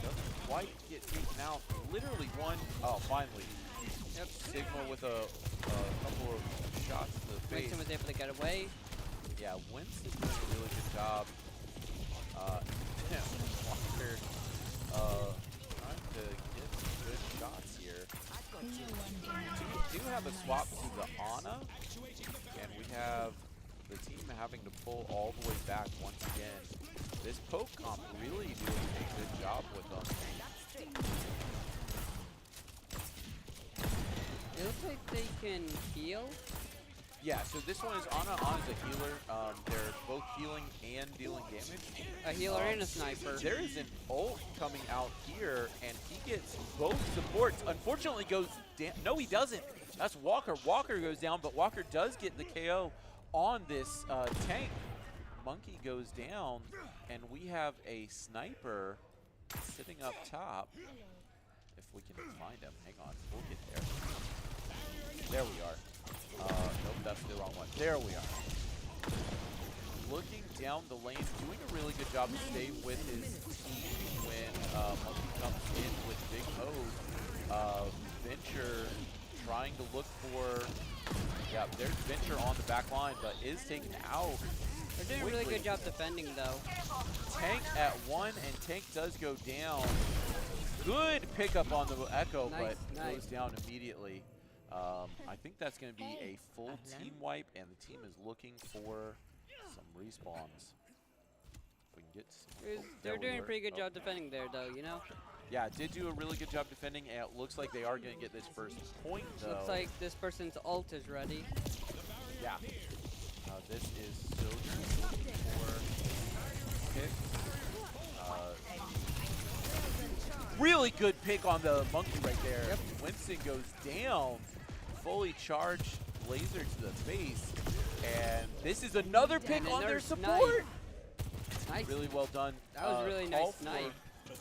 doesn't quite get taken out. Literally one. Oh, finally. Yep. Sigma with a couple of shots to the face. Winston was able to get away. Yeah, Winston's doing a really good job. Walker trying to get some good shots here. We do have a swap to the Ana, and we have the team having to pull all the way back once again. This poke comp really doing a good job with them. It looks like they can heal. Yeah, so this one is Ana's a healer. They're both healing and dealing damage. A healer and a sniper. There is an ult coming out here, and he gets both supports. Unfortunately, goes down. No, he doesn't. That's Walker. Walker goes down, but Walker does get the KO on this tank. Monkey goes down, and we have a sniper sitting up top. If we can find him. Hang on. We'll get there. There we are. Nope, that's the wrong one. There we are. Looking down the lane, doing a really good job to stay with his team when Monkey comes in with Big Mode. Venture trying to look for, yeah, there's Venture on the back line, but is taken out. They're doing a really good job defending, though. Tank at 1, and Tank does go down. Good pickup on the Echo, but goes down immediately. I think that's going to be a full team wipe, and the team is looking for some respawns. If we can get they're doing a pretty good job defending there, though, you know? Yeah, did do a really good job defending, and it looks like they are going to get this first point, though. Looks like this person's ult is ready. Yeah. This is Sojourn looking for picks. Really good pick on the Monkey right there. Yep. Winston goes down. Fully charged laser to the face. And this is another pick on their support. Nice. Really well done. That was really nice snipe.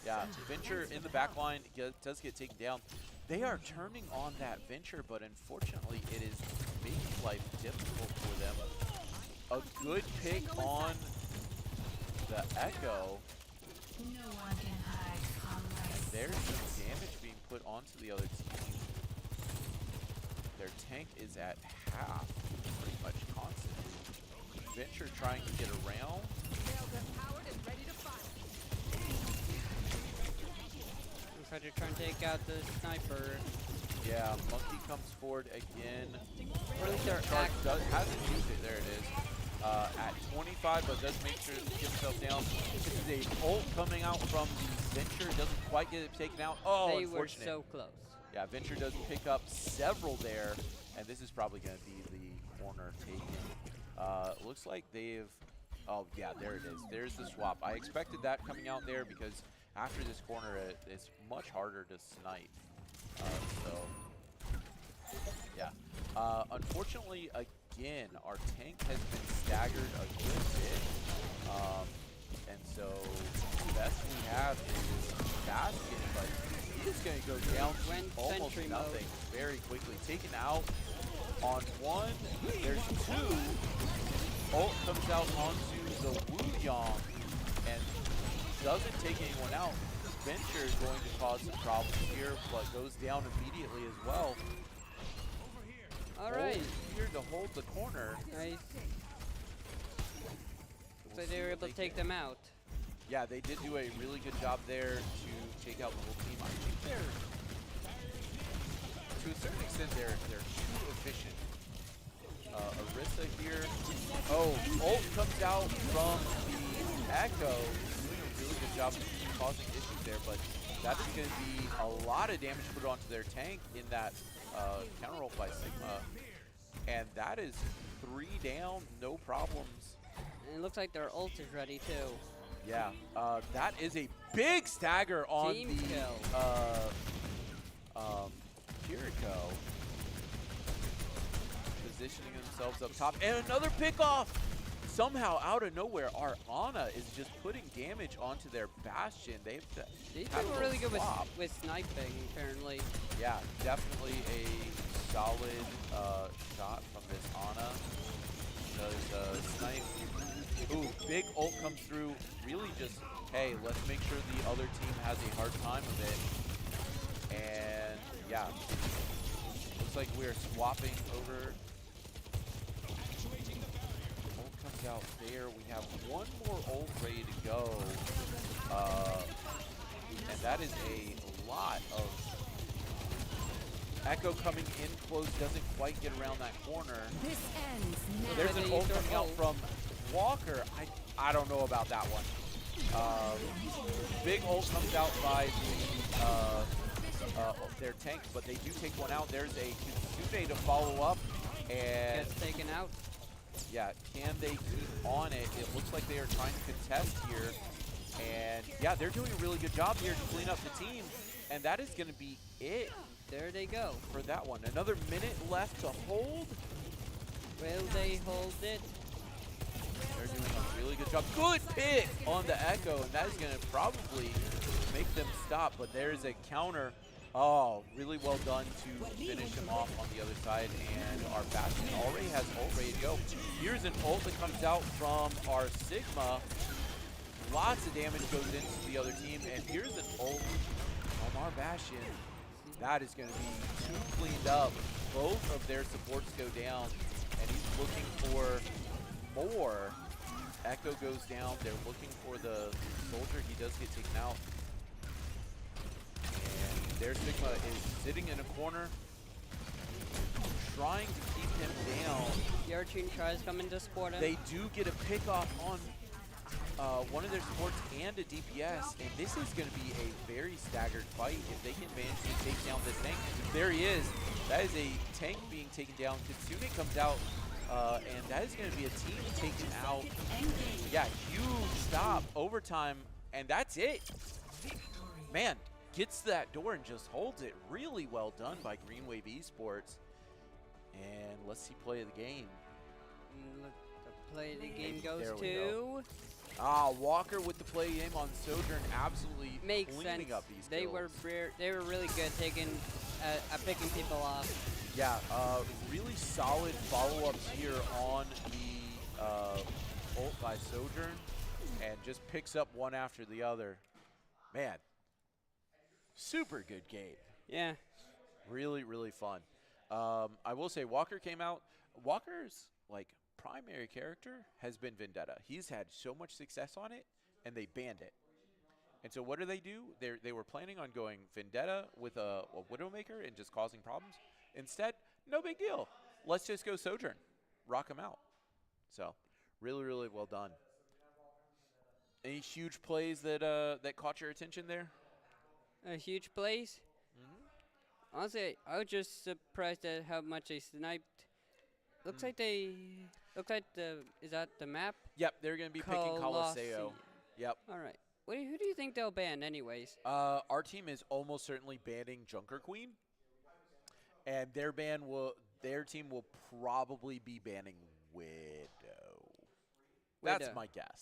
Yeah, Venture in the back line does get taken down. They are turning on that Venture, but unfortunately it is making life difficult for them. A good pick on the Echo. And there's some damage being put onto the other team. Their tank is at half, pretty much constantly. Venture trying to get around. Looks like they're trying to take out the sniper. Yeah, Monkey comes forward again. Or at least their hasn't used it. There it is. At 25, but does make sure to get himself down. This is a ult coming out from the Venture. Doesn't quite get it taken out. Oh, they unfortunate. were so close. Yeah, Venture does pick up several there, and this is probably going to be the corner taken. Looks like they've... Oh, yeah, there it is. There's the swap. I expected that coming out there because after this corner, it's much harder to snipe. Yeah. Unfortunately, again, our tank has been staggered a good bit. And so the best we have is Basket, but he's going to go down to almost nothing very quickly. Taken out on one. There's two. Ult comes out onto the Wu Yang and doesn't take anyone out. Venture is going to cause some problems here, but goes down immediately as well. All right. Here to hold the corner. Nice. So they were able to take them out. Yeah, they did do a really good job there to take out the whole team. I think they're, to a certain extent, they're too efficient. Orisa here. Oh, ult comes out from the Echo. Doing a really good job causing issues there, but that's going to be a lot of damage put onto their tank in that counter ult by Sigma. And that is 3 down, no problems. And it looks like their ult is ready too. Yeah, that is a big stagger on Team the kill. Kiriko. Positioning themselves up top, and another pickoff! Somehow, out of nowhere, our Ana is just putting damage onto their Bastion. They have to These have people a are really good swap. with sniping, apparently. Yeah, definitely a solid shot from this Ana. Does snipe. Ooh, big ult comes through. Really just, hey, let's make sure the other team has a hard time of it. And yeah, looks like we're swapping over. Ult comes out there. We have one more ult ready to go. And that is a lot of Echo coming in close, doesn't quite get around that corner. This ends now. So there's an ult coming out from Walker. I don't know about that one. Big ult comes out by their tank, but they do take one out. There's a Kitsune to follow up, and Gets taken out. yeah, can they keep on it? It looks like they are trying to contest here, and yeah, they're doing a really good job here to clean up the team, and that is going to be it. There they go. For that one. Another minute left to hold. Will they hold it? They're doing a really good job. Good pick on the Echo, and that is going to probably make them stop, but there is a counter. Oh, really well done to finish him off on the other side, and our Bastion already has ult ready to go. Here's an ult that comes out from our Sigma. Lots of damage goes into the other team, and here's an ult from our Bastion. That is going to be too cleaned up. Both of their supports go down, and he's looking for more. Echo goes down. They're looking for the soldier. He does get taken out. And their Sigma is sitting in a corner, trying to keep him down. Your team tries coming to support him. They do get a pickoff on one of their supports and a DPS, and this is going to be a very staggered fight if they can manage to take down this tank. There he is. That is a tank being taken down. Kitsune comes out, and that is going to be a team taken out. Yeah, huge stop, overtime, and that's it. Man, gets to that door and just holds it. Really well done by Wave Esports. And let's see play of the game. Look, the play of the game goes There we to... go. Ah, Walker with the play game on Sojourn, absolutely Makes cleaning sense. up these They kills. were really good taking at picking people off. Yeah, really solid follow-ups here on the ult by Sojourn, and just picks up one after the other. Man, super good game. Yeah. Really, really fun. I will say Walker came out. Walker's like primary character has been Vendetta. He's had so much success on it, and they banned it. And so what do? They were planning on going Vendetta with a Widowmaker and just causing problems. Instead, no big deal. Let's just go Sojourn. Rock him out. So really, really well done. Any huge plays that that caught your attention there? A huge plays. Honestly, I was just surprised at how much they sniped. Looks like is that the map? Yep, they're going to be picking Colosseo. Yep. All right. Who do you think they'll ban anyways? Our team is almost certainly banning Junker Queen, and their team will probably be banning Widow. That's my guess.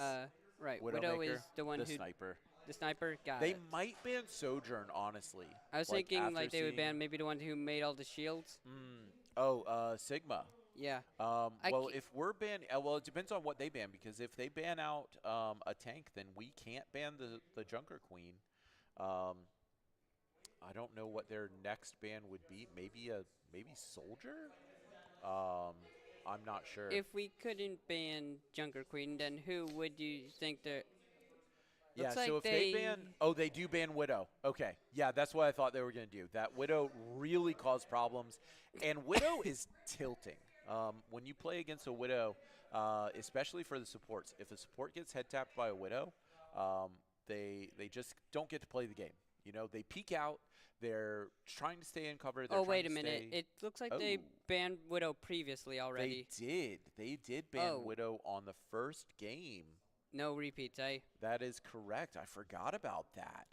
Right. Widow is the one the who sniper. The sniper. Got They it. might ban Sojourn, honestly. I was thinking like they would ban maybe the one who made all the shields. Sigma. Yeah. Well, if we're banning, well, it depends on what they ban, because if they ban out a tank, then we can't ban the Junker Queen. I don't know what their next ban would be. Maybe Soldier. I'm not sure. If we couldn't ban Junker Queen, then who would you think that? Yeah, so if they ban... Oh, they do ban Widow. Okay. Yeah, that's what I thought they were going to do. That Widow really caused problems. And Widow is tilting. When you play against a Widow, especially for the supports, if a support gets head tapped by a Widow, they just don't get to play the game. You know, they peek out. They're trying to stay in cover. Oh, wait a minute. It looks like they banned Widow previously already. They did ban Widow on the first game. No repeats, eh? That is correct. I forgot about that.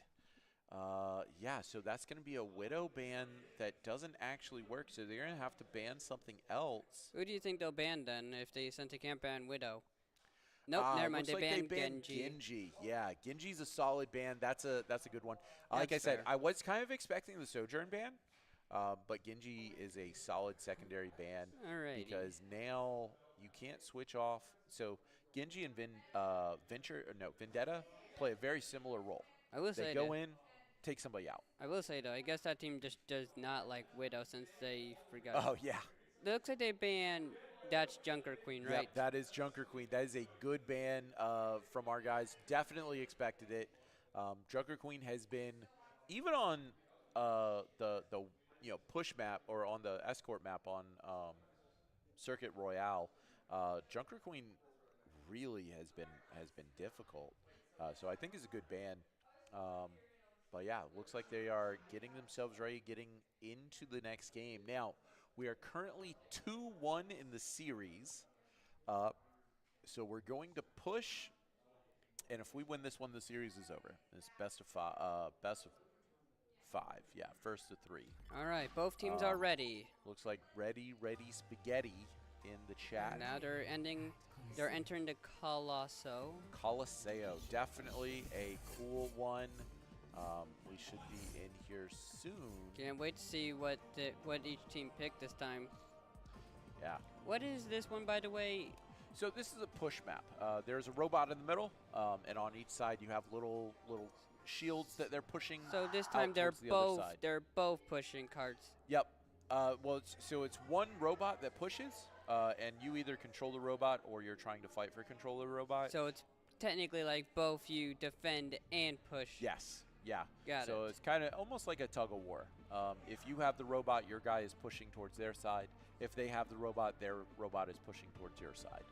Yeah, so that's going to be a Widow ban that doesn't actually work, so they're going to have to ban something else. Who do you think they'll ban then if they can't ban Widow? Nope, never mind. They banned Genji. Genji. Yeah, Genji's a solid ban. That's a good one. Like I said, I was kind of expecting the Sojourn ban, but Genji is a solid secondary ban. Alrighty. Because now you can't switch off. So Genji and Vendetta play a very similar role. I will say they go in, take somebody out. I will say though, I guess that team just does not like Widow since they forgot. Oh yeah. It looks like they banned. That's Junker Queen, right? Yep, that is Junker Queen. That is a good ban from our guys. Definitely expected it. Junker Queen has been, even on the push map or on the escort map on Circuit Royale, Junker Queen really has been difficult. So I think it's a good ban. But yeah, looks like they are getting themselves ready, getting into the next game. Now, we are currently 2-1 in the series. So we're going to push, and if we win this one, the series is over. It's best of five. Yeah, first to 3. All right, both teams are ready. Looks like ready spaghetti in the chat. And now they're entering the Colosseo. Colosseo, definitely a cool one. We should be in here soon. Can't wait to see what each team picked this time. Yeah. What is this one, by the way? So this is a push map. There's a robot in the middle, and on each side you have little shields that they're pushing. So this time they're both pushing carts. Yep. Well, it's one robot that pushes, and you either control the robot or you're trying to fight for control of the robot. So it's technically like both you defend and push. Yes. Yeah. Got it. So it's kind of almost like a tug of war. If you have the robot, your guy is pushing towards their side. If they have the robot, their robot is pushing towards your side.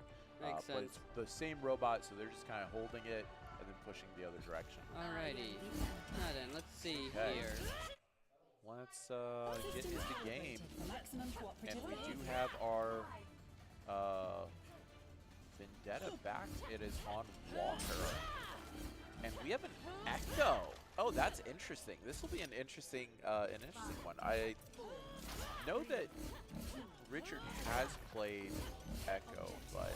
Makes sense. But it's the same robot, so they're just kind of holding it and then pushing the other direction. Alrighty. Now then, let's see here. Let's get into the game. And we do have our Vendetta back. It is on Walker. And we have an Echo. Oh, that's interesting. This will be an interesting one. I know that Richard has played Echo, but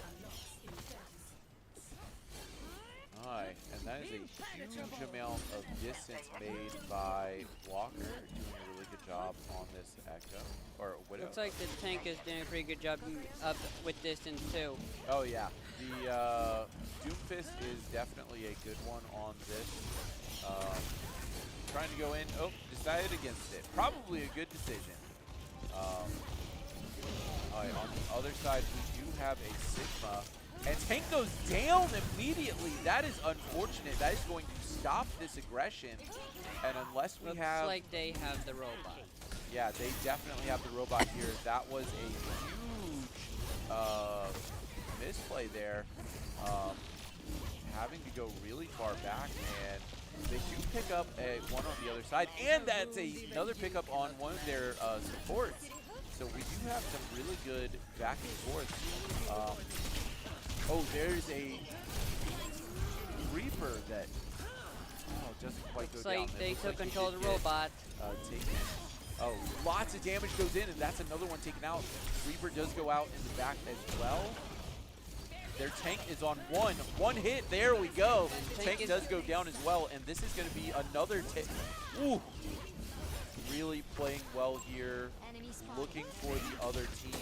and that is a huge amount of distance made by Walker, doing a really good job on this Echo or Widow. Looks like the tank is doing a pretty good job up with distance too. Oh yeah, the Doomfist is definitely a good one on this. Trying to go in. Oh, decided against it. Probably a good decision. All right, on the other side, we do have a Sigma. And Tank goes down immediately. That is unfortunate. That is going to stop this aggression. And unless we Looks like they have the robot. Yeah, they definitely have the robot here. That was a huge misplay there. Having to go really far back, and they do pick up one on the other side, and that's another pickup on one of their supports. So we do have some really good back and forth. Oh, there's a Reaper that doesn't quite go down. Looks like they took control of the robot. Oh, lots of damage goes in, and that's another one taken out. Reaper does go out in the back as well. Their tank is on one hit. There we go. Tank does go down as well, and this is going to be another Ooh. Really playing well here. Looking for the other team.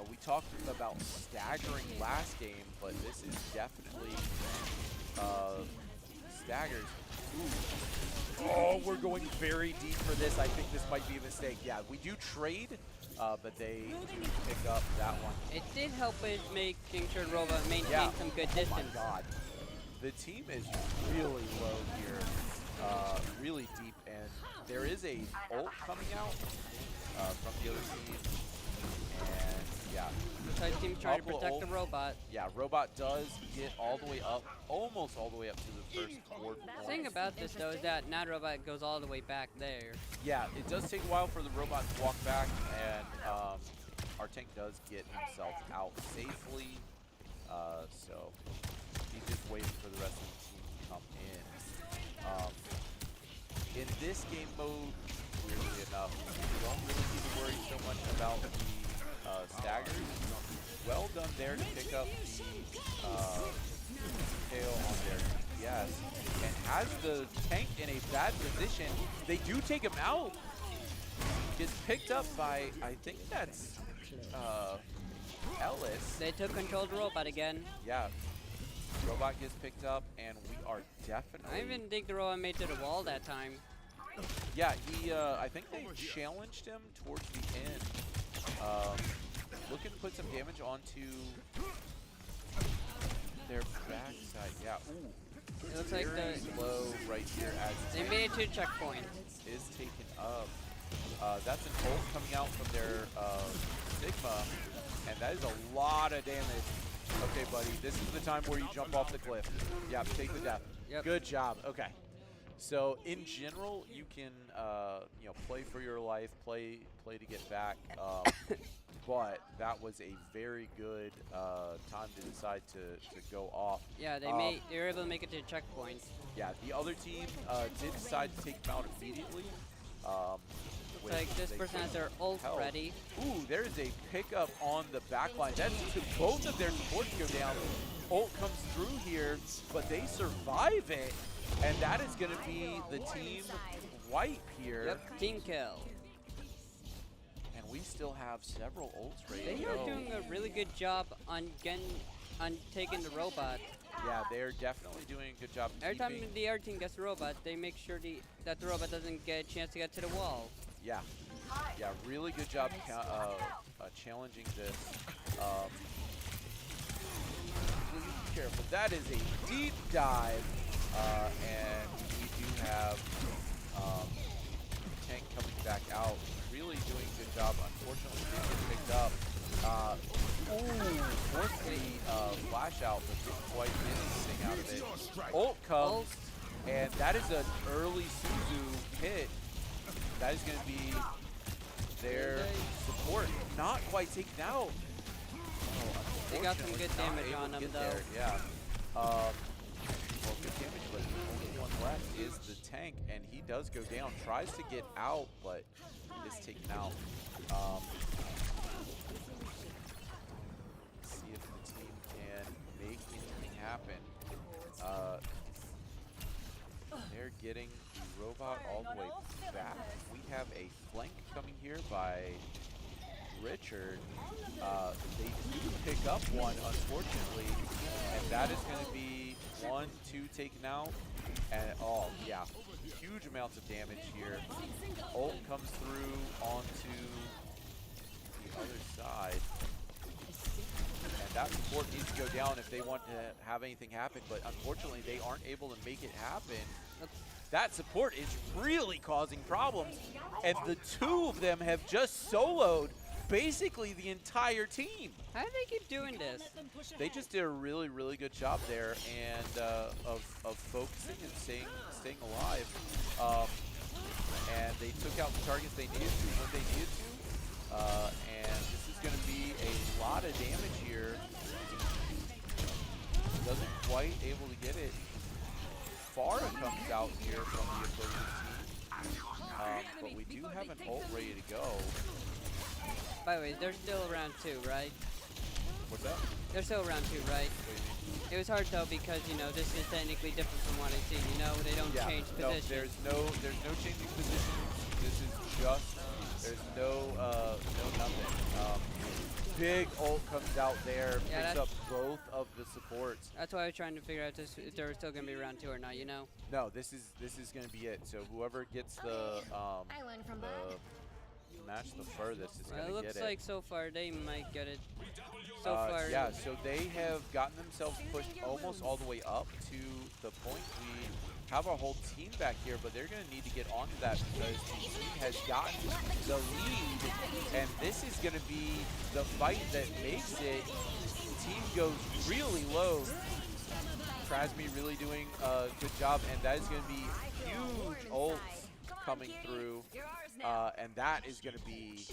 We talked about staggering last game, but this is definitely staggers. Ooh. Oh, we're going very deep for this. I think this might be a mistake. Yeah, we do trade, but they do pick up that one. It did help with making sure the robot maintained some good distance. Oh my god. The team is really low here, really deep, and there is a ult coming out. from the other team. And yeah. Looks like team's trying to protect the robot. Yeah, robot does get all the way up, almost all the way up to the first board The point. thing about this though is that not robot goes all the way back there. Yeah, it does take a while for the robot to walk back, and our tank does get himself out safely. So he's just waiting for the rest of the team to come in. In this game mode, weirdly enough, you don't really need to worry so much about the staggers. Well done there to pick up the tail on their DPS, and has the tank in a bad position. They do take him out. Gets picked up by, I think that's Ellis. They took control of the robot again. Yeah. Robot gets picked up, and we are definitely... I even think the robot made it to the wall that time. Yeah, he, I think they challenged him towards the end. Looking to put some damage onto their backside. Yeah, ooh. It looks like the low right here as they made it to a checkpoint. Is taken up. That's an ult coming out from their Sigma, and that is a lot of damage. Okay, buddy, this is the time where you jump off the cliff. Yeah, take the death. Yep. Good job. Okay. So in general, you can you know, play for your life, play to get back. But that was a very good time to decide to go off. Yeah, they were able to make it to the checkpoint. Yeah, the other team did decide to take him out immediately. Looks like this person has their ult ready. Ooh, there's a pickup on the back line. That's to both of their supports go down. Ult comes through here, but they survive it. And that is going to be the team wipe here. Yep, team kill. And we still have several ults ready They to are go. doing a really good job on taking the robot. Yeah, they're definitely doing a good job. Every time the other team gets the robot, they make sure that the robot doesn't get a chance to get to the wall. Yeah, yeah, really good job challenging this. Please be careful. That is a deep dive, and we do have tank coming back out. Really doing a good job. Unfortunately, didn't get picked up. Forced the flash out, but didn't quite get anything out of it. Ult comes, and that is an early Suzu hit. That is going to be their support. Not quite taken out. They got some good damage on them, though. Yeah. Well, good damage, but the only one left is the tank, and he does go down. Tries to get out, but is taken out. Let's see if the team can make anything happen. They're getting the robot all the way back. We have a flank coming here by Richard. They do pick up one, unfortunately, and that is going to be 1, 2 taken out. And oh yeah, huge amounts of damage here. Ult comes through onto the other side. And that support needs to go down if they want to have anything happen, but unfortunately they aren't able to make it happen. That support is really causing problems, and the two of them have just soloed basically the entire team. How do they keep doing this? They just did a really, really good job there, and of focusing and staying alive. And they took out the targets they needed to when they needed to. And this is going to be a lot of damage here. Doesn't quite able to get it. Farah comes out here from the opposing team. But we do have an ult ready to go. By the way, they're still around 2, right? What's that? They're still around 2, right? What do you mean? It was hard though because this is technically different from what I see. They don't change position. No, there's no changing position. This is just there's no nothing. Big ult comes out there, picks up both of the supports. That's why I was trying to figure out if they were still gonna be around 2 or not. No, this is gonna be it. So whoever gets the match the furthest is going to get it. It looks like so far they might get it. So far. Yeah, so they have gotten themselves pushed almost all the way up to the point we have our whole team back here, but they're going to need to get onto that because the team has gotten the lead, and this is going to be the fight that makes it. Team goes really low. Krasmi really doing a good job, and that is going to be huge ults coming through, and that is going to be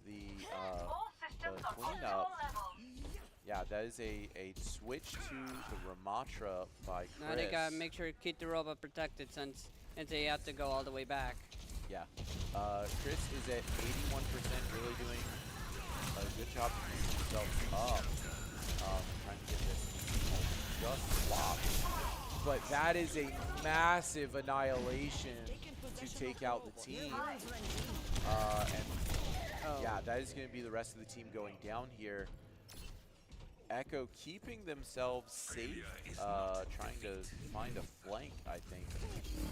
the cleanup. Yeah, that is a switch to the Ramatra by Chris. Now they gotta make sure to keep the robot protected since they have to go all the way back. Yeah. Chris is at 81%, really doing a good job of keeping himself up. Trying to get this just swapped. But that is a massive annihilation to take out the team. Yeah, that is going to be the rest of the team going down here. Echo keeping themselves safe, trying to find a flank, I think,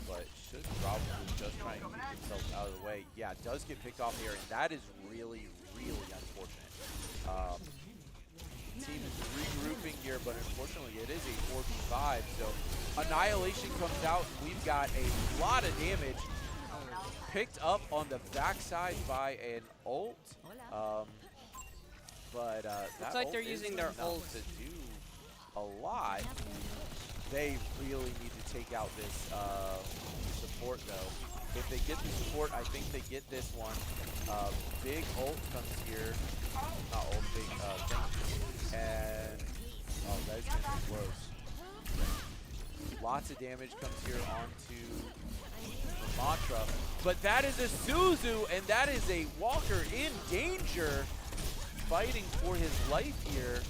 but should probably just try and keep themselves out of the way. Yeah, it does get picked off here, and that is really, really unfortunate. Team is regrouping here, but unfortunately it is a 4v5, so Annihilation comes out. We've got a lot of damage picked up on the backside by an ult. But looks like they're using their ult to do a lot. They really need to take out this support, though. If they get the support, I think they get this one. Big ult comes here. Not ult, big thing. And, oh, that is going to be close. Lots of damage comes here onto the Mantra. But that is a Suzu, and that is a Walker in danger. Fighting for his life here.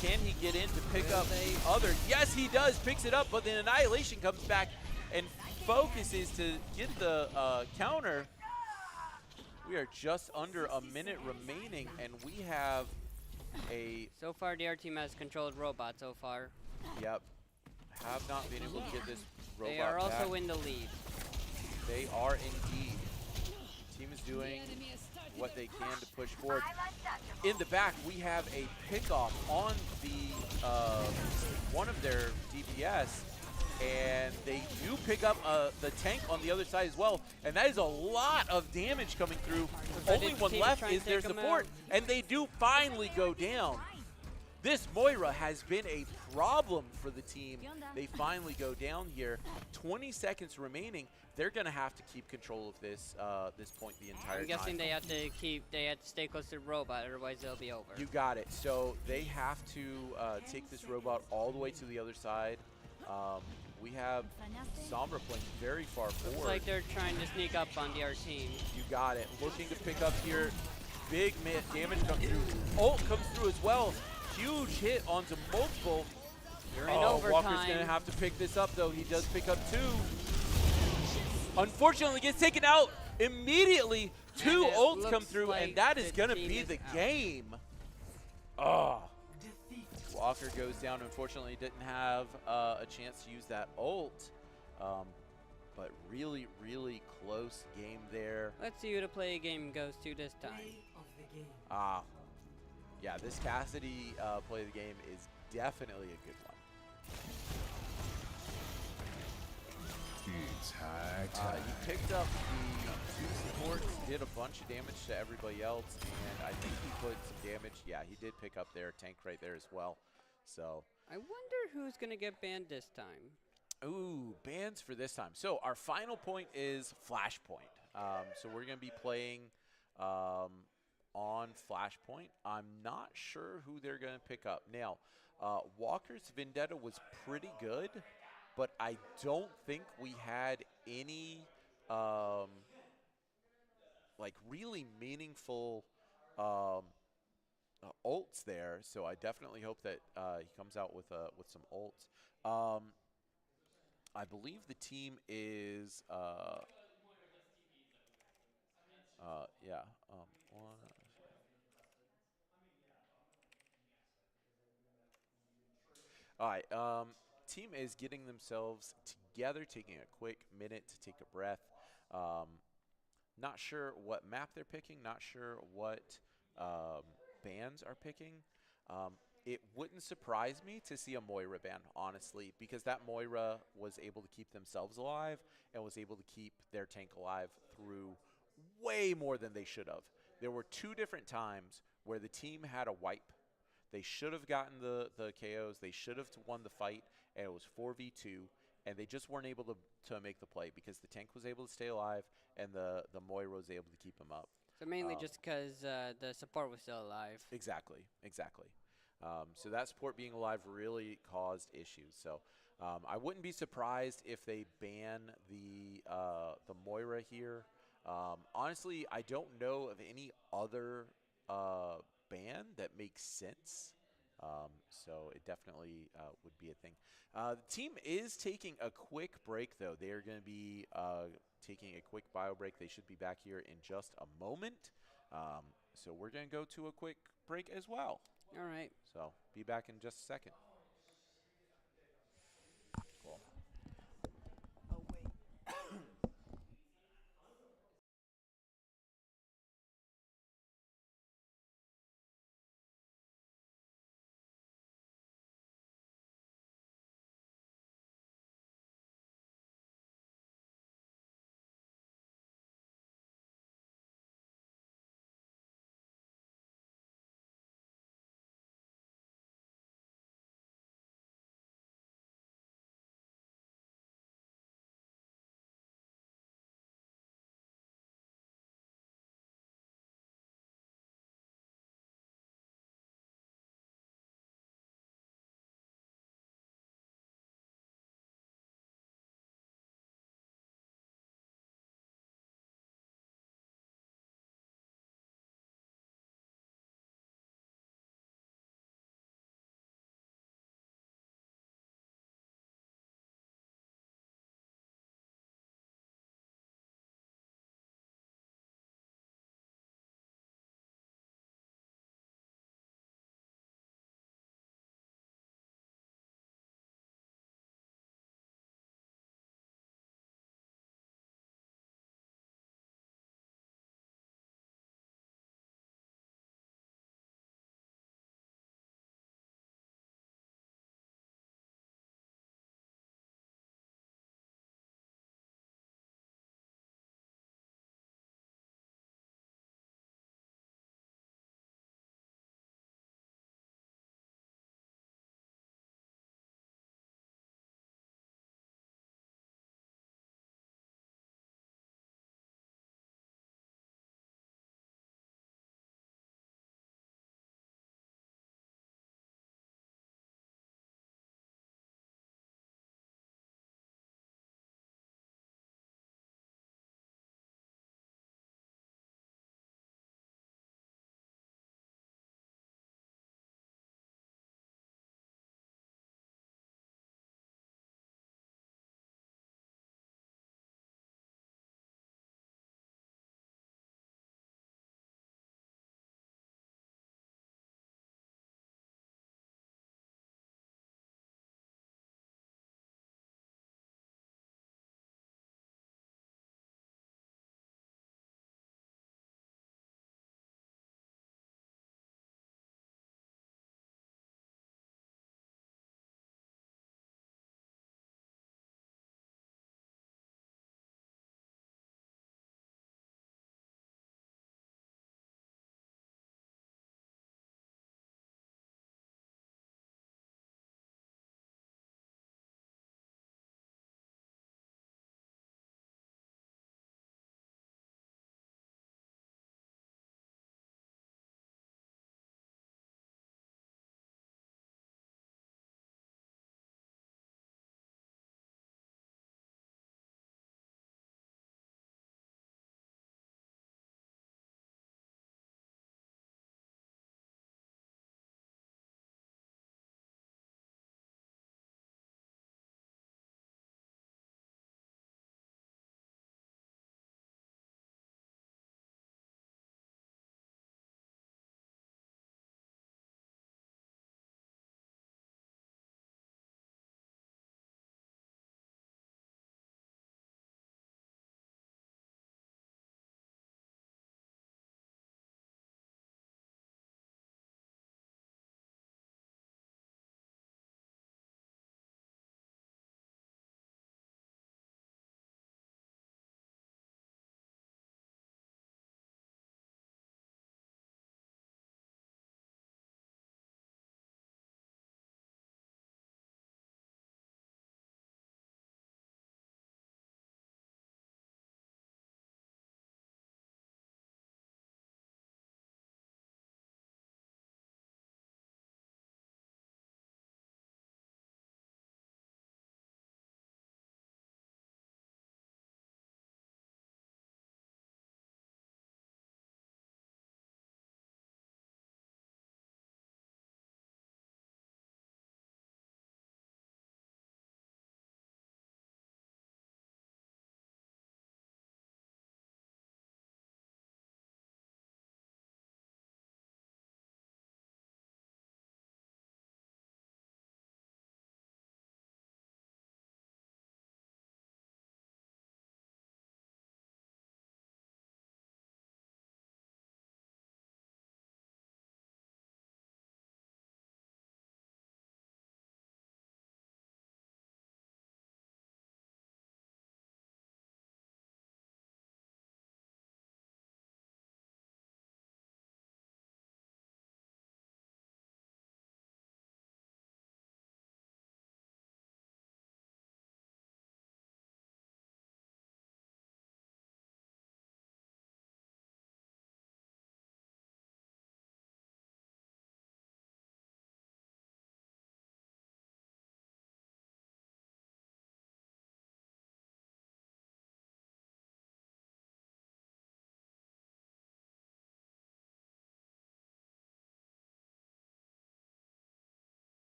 Can he get in to pick up the other? Yes, he does. Picks it up, but then Annihilation comes back and focuses to get the counter. We are just under a minute remaining, and we have a... So far, the R team has controlled robot so far. Yep. Have not been able to get this robot They are also back. in the lead. They are indeed. Team is doing what they can to push forward. In the back, we have a pickoff on the one of their DPS, and they do pick up the tank on the other side as well, and that is a lot of damage coming through. Only one left is their support, and they do finally go down. This Moira has been a problem for the team. They finally go down here. 20 seconds remaining. They're gonna have to keep control of this this point the entire time. I'm guessing they have to stay close to the robot, otherwise they'll be over. You got it. So they have to take this robot all the way to the other side. We have Sombra playing very far forward. Looks like they're trying to sneak up on the R team. You got it. Looking to pick up here. Big damage comes through. Ult comes through as well. Huge hit onto multiple. You're in overtime. Walker's gonna have to pick this up though. He does pick up two. Unfortunately, gets taken out immediately. Two ults come through, and that is gonna be the game. Oh. Walker goes down. Unfortunately, didn't have a chance to use that ult. But really, really close game there. Let's see who the play game goes to this time. Yeah, this Cassidy play of the game is definitely a good one. It's high time. He picked up the two supports, did a bunch of damage to everybody else, and I think he put some damage. Yeah, he did pick up their tank right there as well. So I wonder who's gonna get banned this time. Ooh, bans for this time. So our final point is Flashpoint. So we're gonna be playing on Flashpoint. I'm not sure who they're gonna pick up. Now, Walker's Vendetta was pretty good, but I don't think we had any like really meaningful ults there. So I definitely hope that he comes out with some ults. I believe the team is yeah. All right, team is getting themselves together, taking a quick minute to take a breath. Not sure what map they're picking. Not sure what bans are picking. It wouldn't surprise me to see a Moira ban, honestly, because that Moira was able to keep themselves alive and was able to keep their tank alive through way more than they should have. There were 2 different times where the team had a wipe. They should have gotten the KOs. They should have won the fight, and it was 4v2, and they just weren't able to make the play because the tank was able to stay alive and the Moira was able to keep them up. So mainly just because the support was still alive. Exactly. So that support being alive really caused issues. So I wouldn't be surprised if they ban the Moira here. Honestly, I don't know of any other ban that makes sense. So it definitely would be a thing. The team is taking a quick break, though. They are going to be taking a quick bio break. They should be back here in just a moment. So we're going to go to a quick break as well. All right. So be back in just a second.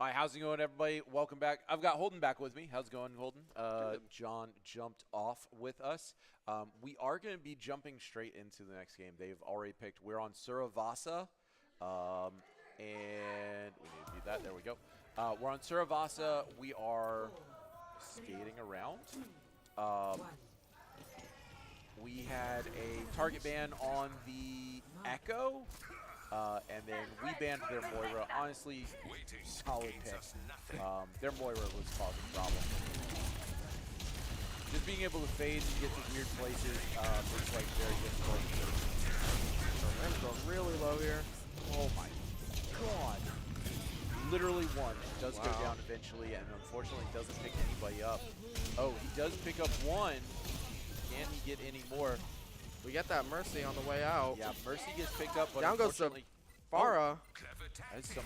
Hi, how's it going, everybody? Welcome back. I've got Holden back with me. How's it going, Holden? John jumped off with us. We are going to be jumping straight into the next game. They've already picked. We're on Suravasa, and we need to do that. There we go. We're on Suravasa. We are skating around. We had a target ban on the Echo. And then we banned their Moira. Honestly, solid pick. Their Moira was causing problems. Just being able to fade and get to weird places looks like very difficult. Ram's going really low here. Oh my god. Literally one. Does go down eventually, and unfortunately doesn't pick anybody up. Oh, he does pick up one. Can he get any more? We get that Mercy on the way out. Yeah, Mercy gets picked up, but down goes to Farah. That's some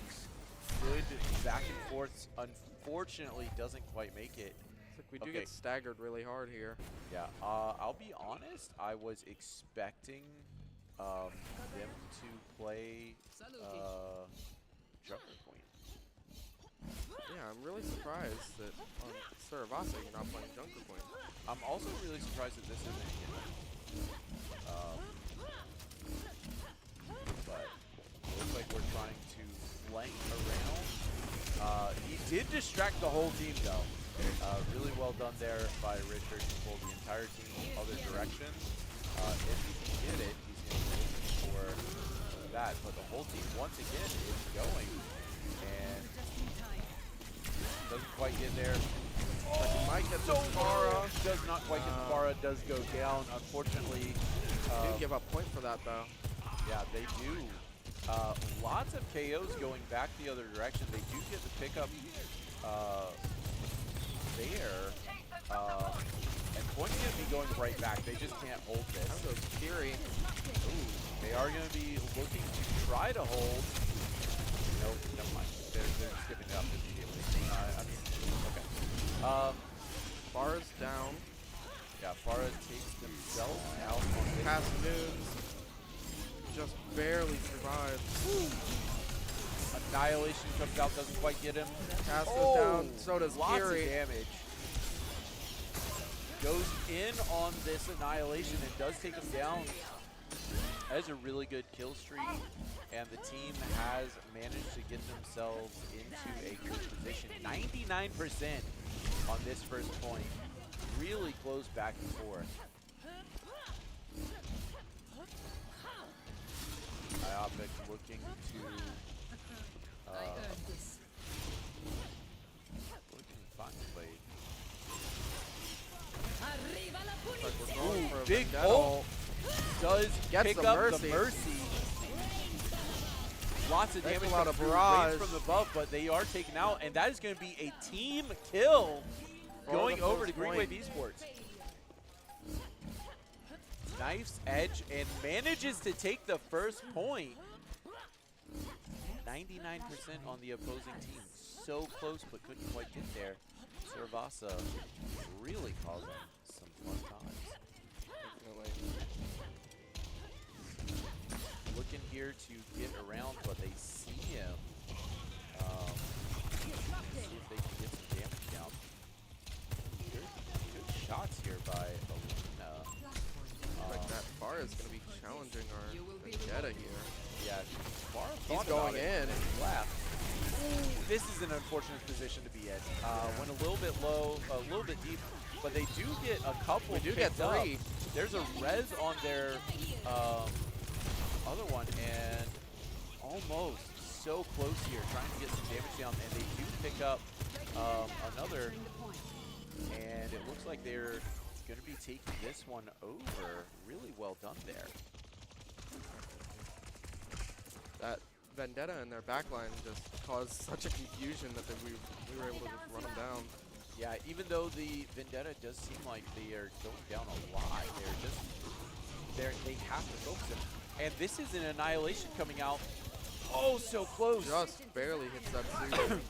good back and forth. Unfortunately, doesn't quite make it. We do get staggered really hard here. Yeah, I'll be honest. I was expecting them to play Junker Queen. Yeah, I'm really surprised that on Suravasa you're not playing Junker Queen. I'm also really surprised that this isn't a hit. But it looks like we're trying to flank around. He did distract the whole team, though. Really well done there by Richard to pull the entire team in other directions. If he can get it, he's going to be looking for that. But the whole team, once again, is going. And doesn't quite get there. But he might get the Farah. Does not quite get the Farah. Does go down. Unfortunately. They do give up point for that, though. Yeah, they do. Lots of KOs going back the other direction. They do get the pickup there. And point's going to be going right back. They just can't hold this. That goes Kiri. Ooh, they are going to be looking to try to hold. Nope, never mind. They're skipping it up immediately. Okay. Farah's down. Yeah, Farah takes themselves out on this. Past Noons just barely survives. Annihilation comes out, doesn't quite get him. Cass goes down, so does lots Kiri. Of damage. Goes in on this Annihilation and does take him down. That is a really good kill streak, and the team has managed to get themselves into a good position. 99% on this first point. Really close back and forth. Iopic looking to finally. Ooh, big ult does pick up the Mercy. Lots of damage out of barrage from above, but they are taken out, and that is going to be a team kill going over to Wave Esports. Knife's edge and manages to take the first point. 99% on the opposing team. So close, but couldn't quite get there. Suravasa really causing some fun times. Looking here to get around, but they see him. See if they can get some damage down. Good shots here by Alina. Like that Farah is going to be challenging our Vendetta here. Yeah, Farah he's going in. And left. This is an unfortunate position to be in. Went a little bit low, a little bit deep, but they do get a couple. We do get 3. There's a res on their other one, and almost so close here, trying to get some damage down, and they do pick up another, and it looks like they're going to be taking this one over. Really well done there. That Vendetta and their backline just caused such a confusion that we were able to just run them down. Yeah, even though the Vendetta does seem like they are going down a lot, they have to focus it. And this is an Annihilation coming out. Oh, so close. Just barely hits that three.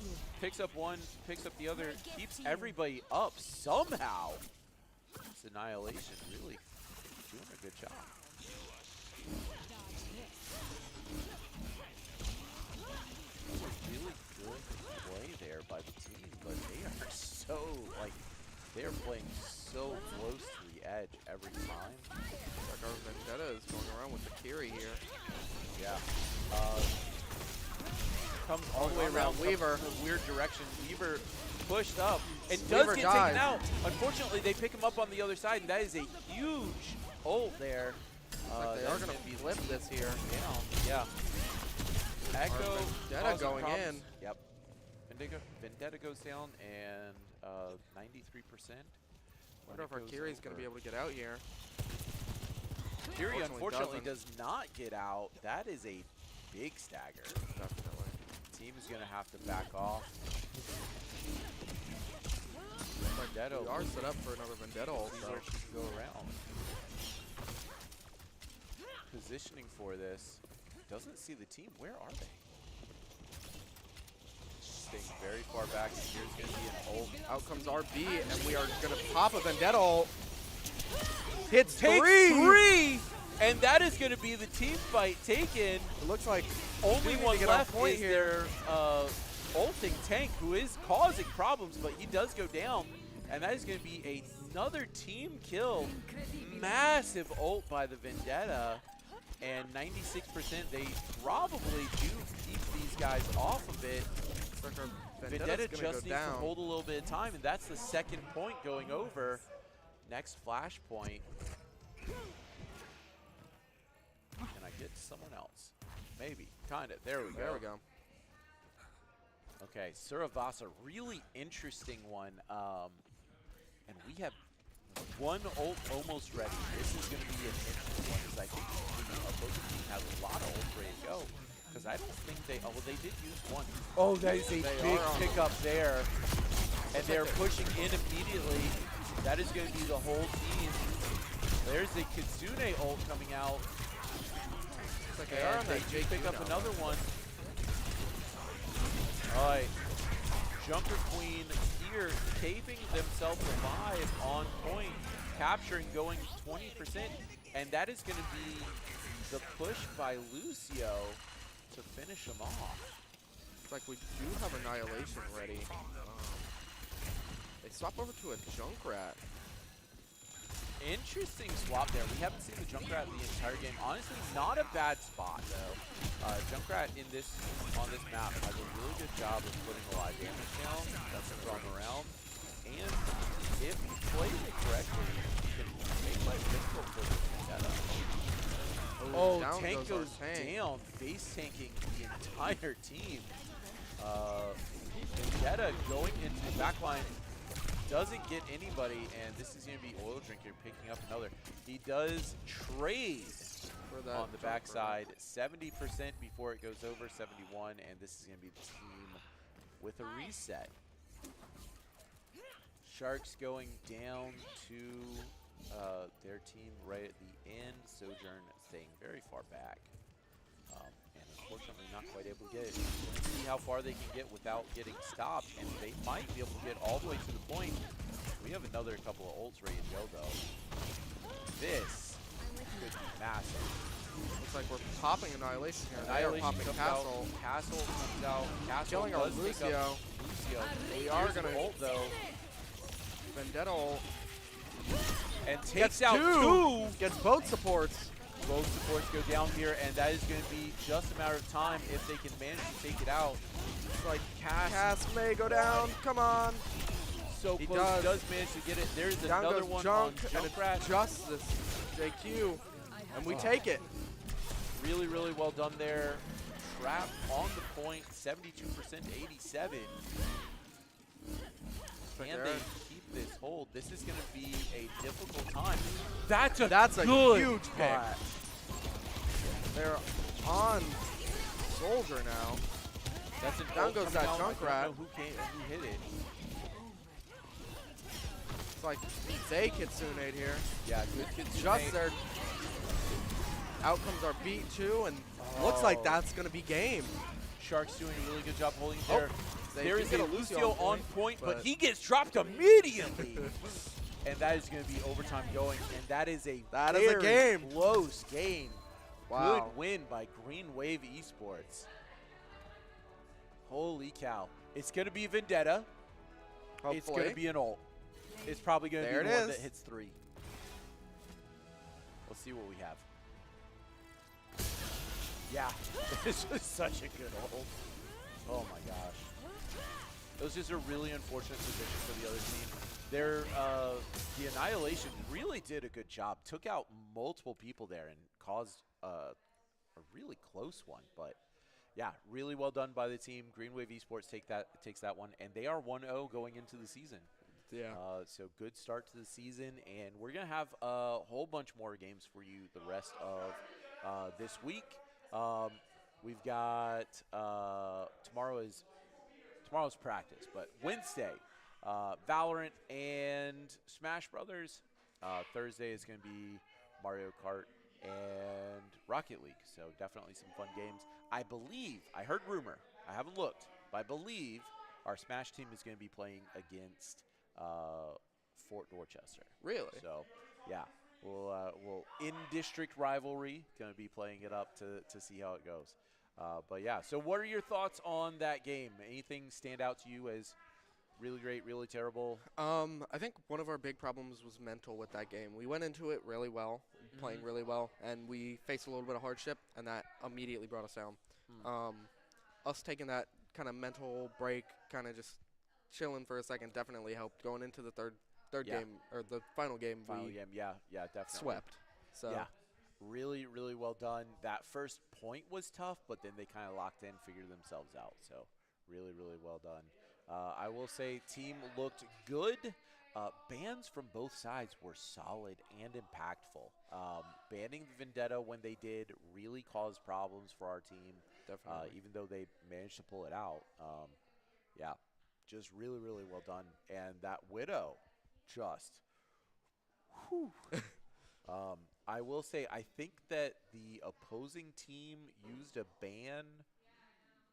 Picks up one, picks up the other, keeps everybody up somehow. This Annihilation really doing a good job. Really good play every time. Like our Vendetta is going around with the Kiri here. Yeah. Comes all the way around Weaver. A weird direction. Weaver pushed up and does Weaver get dies. taken out. Unfortunately, they pick him up on the other side, and that is a huge ult there. Like they are going to flip this here. Down. Yeah. Echo. Vendetta going in. Yep. Vendetta goes down, and 93%. I wonder if our Kiri's going to be able to get out here. Kiri unfortunately does not get out. That is a big stagger. Definitely. Team is going to have to back off. Vendetta. We are set up for another Vendetta ult. Where she can go around. Positioning for this. Doesn't see the team. Where are they? Staying very far back. Here's going to be an ult. Out comes RB, and we are going to pop a Vendetta ult. Hits Takes three! And that is going to be the team fight taken. It looks like only one left point is here. their ulting tank, who is causing problems, but he does go down. And that is going to be another team kill. Massive ult by the Vendetta. And 96%, they probably do keep these guys off a bit. Vendetta just needs to hold a little bit of time, and that's the second point going over. Next flash point. Can I get someone else? Maybe. Kind of. There we go. There we go. Okay, Suravasa, really interesting one. And we have one ult almost ready. This is going to be an interesting one, because I think the opposing team has a lot of ults ready to go. Because I don't think they, well, they did use one. Oh, that is a big pickup there. And they're pushing in immediately. That is going to be the whole team. There's a Kitsune ult coming out. It's like and they pick up another one. All right. Junker Queen here, taping themselves alive on point, capturing, going 20%, and that is going to be the push by Lucio to finish him off. It's like we do have Annihilation ready. They swap over to a Junkrat. Interesting swap there. We haven't seen the Junkrat the entire game. Honestly, not a bad spot though. Junkrat on this map has a really good job of putting a lot of damage down. That's thrown around. And if he plays it correctly, he can make life difficult for the Vendetta. Oh, tank goes down, base tanking the entire team. Vendetta going into the backline. Doesn't get anybody, and this is going to be Oil Drinker picking up another. He does trade on the backside, 70% before it goes over, 71, and this is going to be the team with a reset. Sharks going down to their team right at the end. Sojourn staying very far back. And unfortunately not quite able to get it. Let's see how far they can get without getting stopped, and they might be able to get all the way to the point. We have another couple of ults ready to go though. This could be massive. Looks like we're popping Annihilation here. Annihilation they are popping Castle. Castle comes out. Castle killing our Lucio. We are going to ult though. Vendetta ult. And takes out two. Gets both supports. Both supports go down here, and that is going to be just a matter of time if they can manage to take it out. It's like Cass may go down. Come on. So he close. Does manage to get it. There's down another goes one Junk, on Junkrat. And it's Justice, JQ, and we take it. Really, really well done there. Trap on the point, 72% to 87. Can they keep this hold? This is going to be a difficult time. That's a huge pick. They're on Soldier now. That's an down goes that Junkrat. I don't know who hit it. It's like they Kitsune'd here. Yeah, good Kitsune. Just there. Out comes our beat too, and looks like that's going to be game. Sharks doing a really good job holding there. There is a Lucio on point, but he gets dropped immediately. And that is going to be overtime going, and that is a very close game. Wow. Good win by Green Wave Esports. Holy cow. It's going to be Vendetta. Hopefully. It's going to be an ult. It's probably going to be the one that hits 3. Let's see what we have. Yeah, this was such a good hold. Oh my gosh. It was just a really unfortunate position for the other team. The Annihilation really did a good job. Took out multiple people there and caused a really close one. But yeah, really well done by the team. Green Wave Esports takes that one, and they are 1-0 going into the season. Yeah. So good start to the season, and we're gonna have a whole bunch more games for you the rest of this week. We've got tomorrow's practice, but Wednesday, Valorant and Smash Brothers. Thursday is going to be Mario Kart and Rocket League, so definitely some fun games. I heard rumor, I haven't looked, but I believe our Smash team is going to be playing against Fort Dorchester. Really? So, yeah, we'll in-district rivalry, going to be playing it up to see how it goes. But yeah, so what are your thoughts on that game? Anything stand out to you as really great, really terrible? I think one of our big problems was mental with that game. We went into it really well, playing really well, and we faced a little bit of hardship, and that immediately brought us down. Us taking that kind of mental break, kind of just chilling for a second, definitely helped. Going into the third game, or the final game, yeah, definitely. Swept. So. Yeah. Really, really well done. That first point was tough, but then they kind of locked in, figured themselves out. So really, really well done. I will say team looked good. Bans from both sides were solid and impactful. Banning the Vendetta when they did really caused problems for our team. Definitely. Even though they managed to pull it out. Yeah, just really, really well done. And that Widow just, whew. I will say, I think that the opposing team used a ban,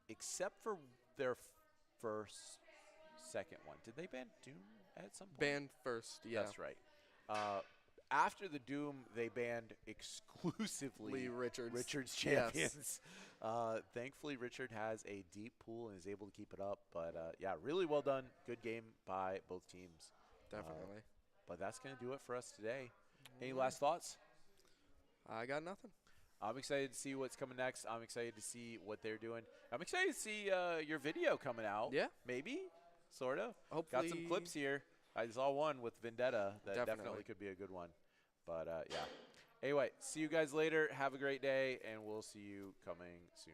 except for their second one. Did they ban Doom at some point? Banned first, yeah. That's right. After the Doom, they banned exclusively Richard's champions. Yes. Thankfully, Richard has a deep pool and is able to keep it up. But yeah, really well done. Good game by both teams. Definitely. But that's going to do it for us today. Any last thoughts? I got nothing. I'm excited to see what's coming next. I'm excited to see what they're doing. I'm excited to see your video coming out. Yeah. Maybe, sort of. Hopefully. Got some clips here. I saw one with Vendetta that Definitely could be a good one. But, yeah. Anyway, see you guys later. Have a great day, and we'll see you coming soon.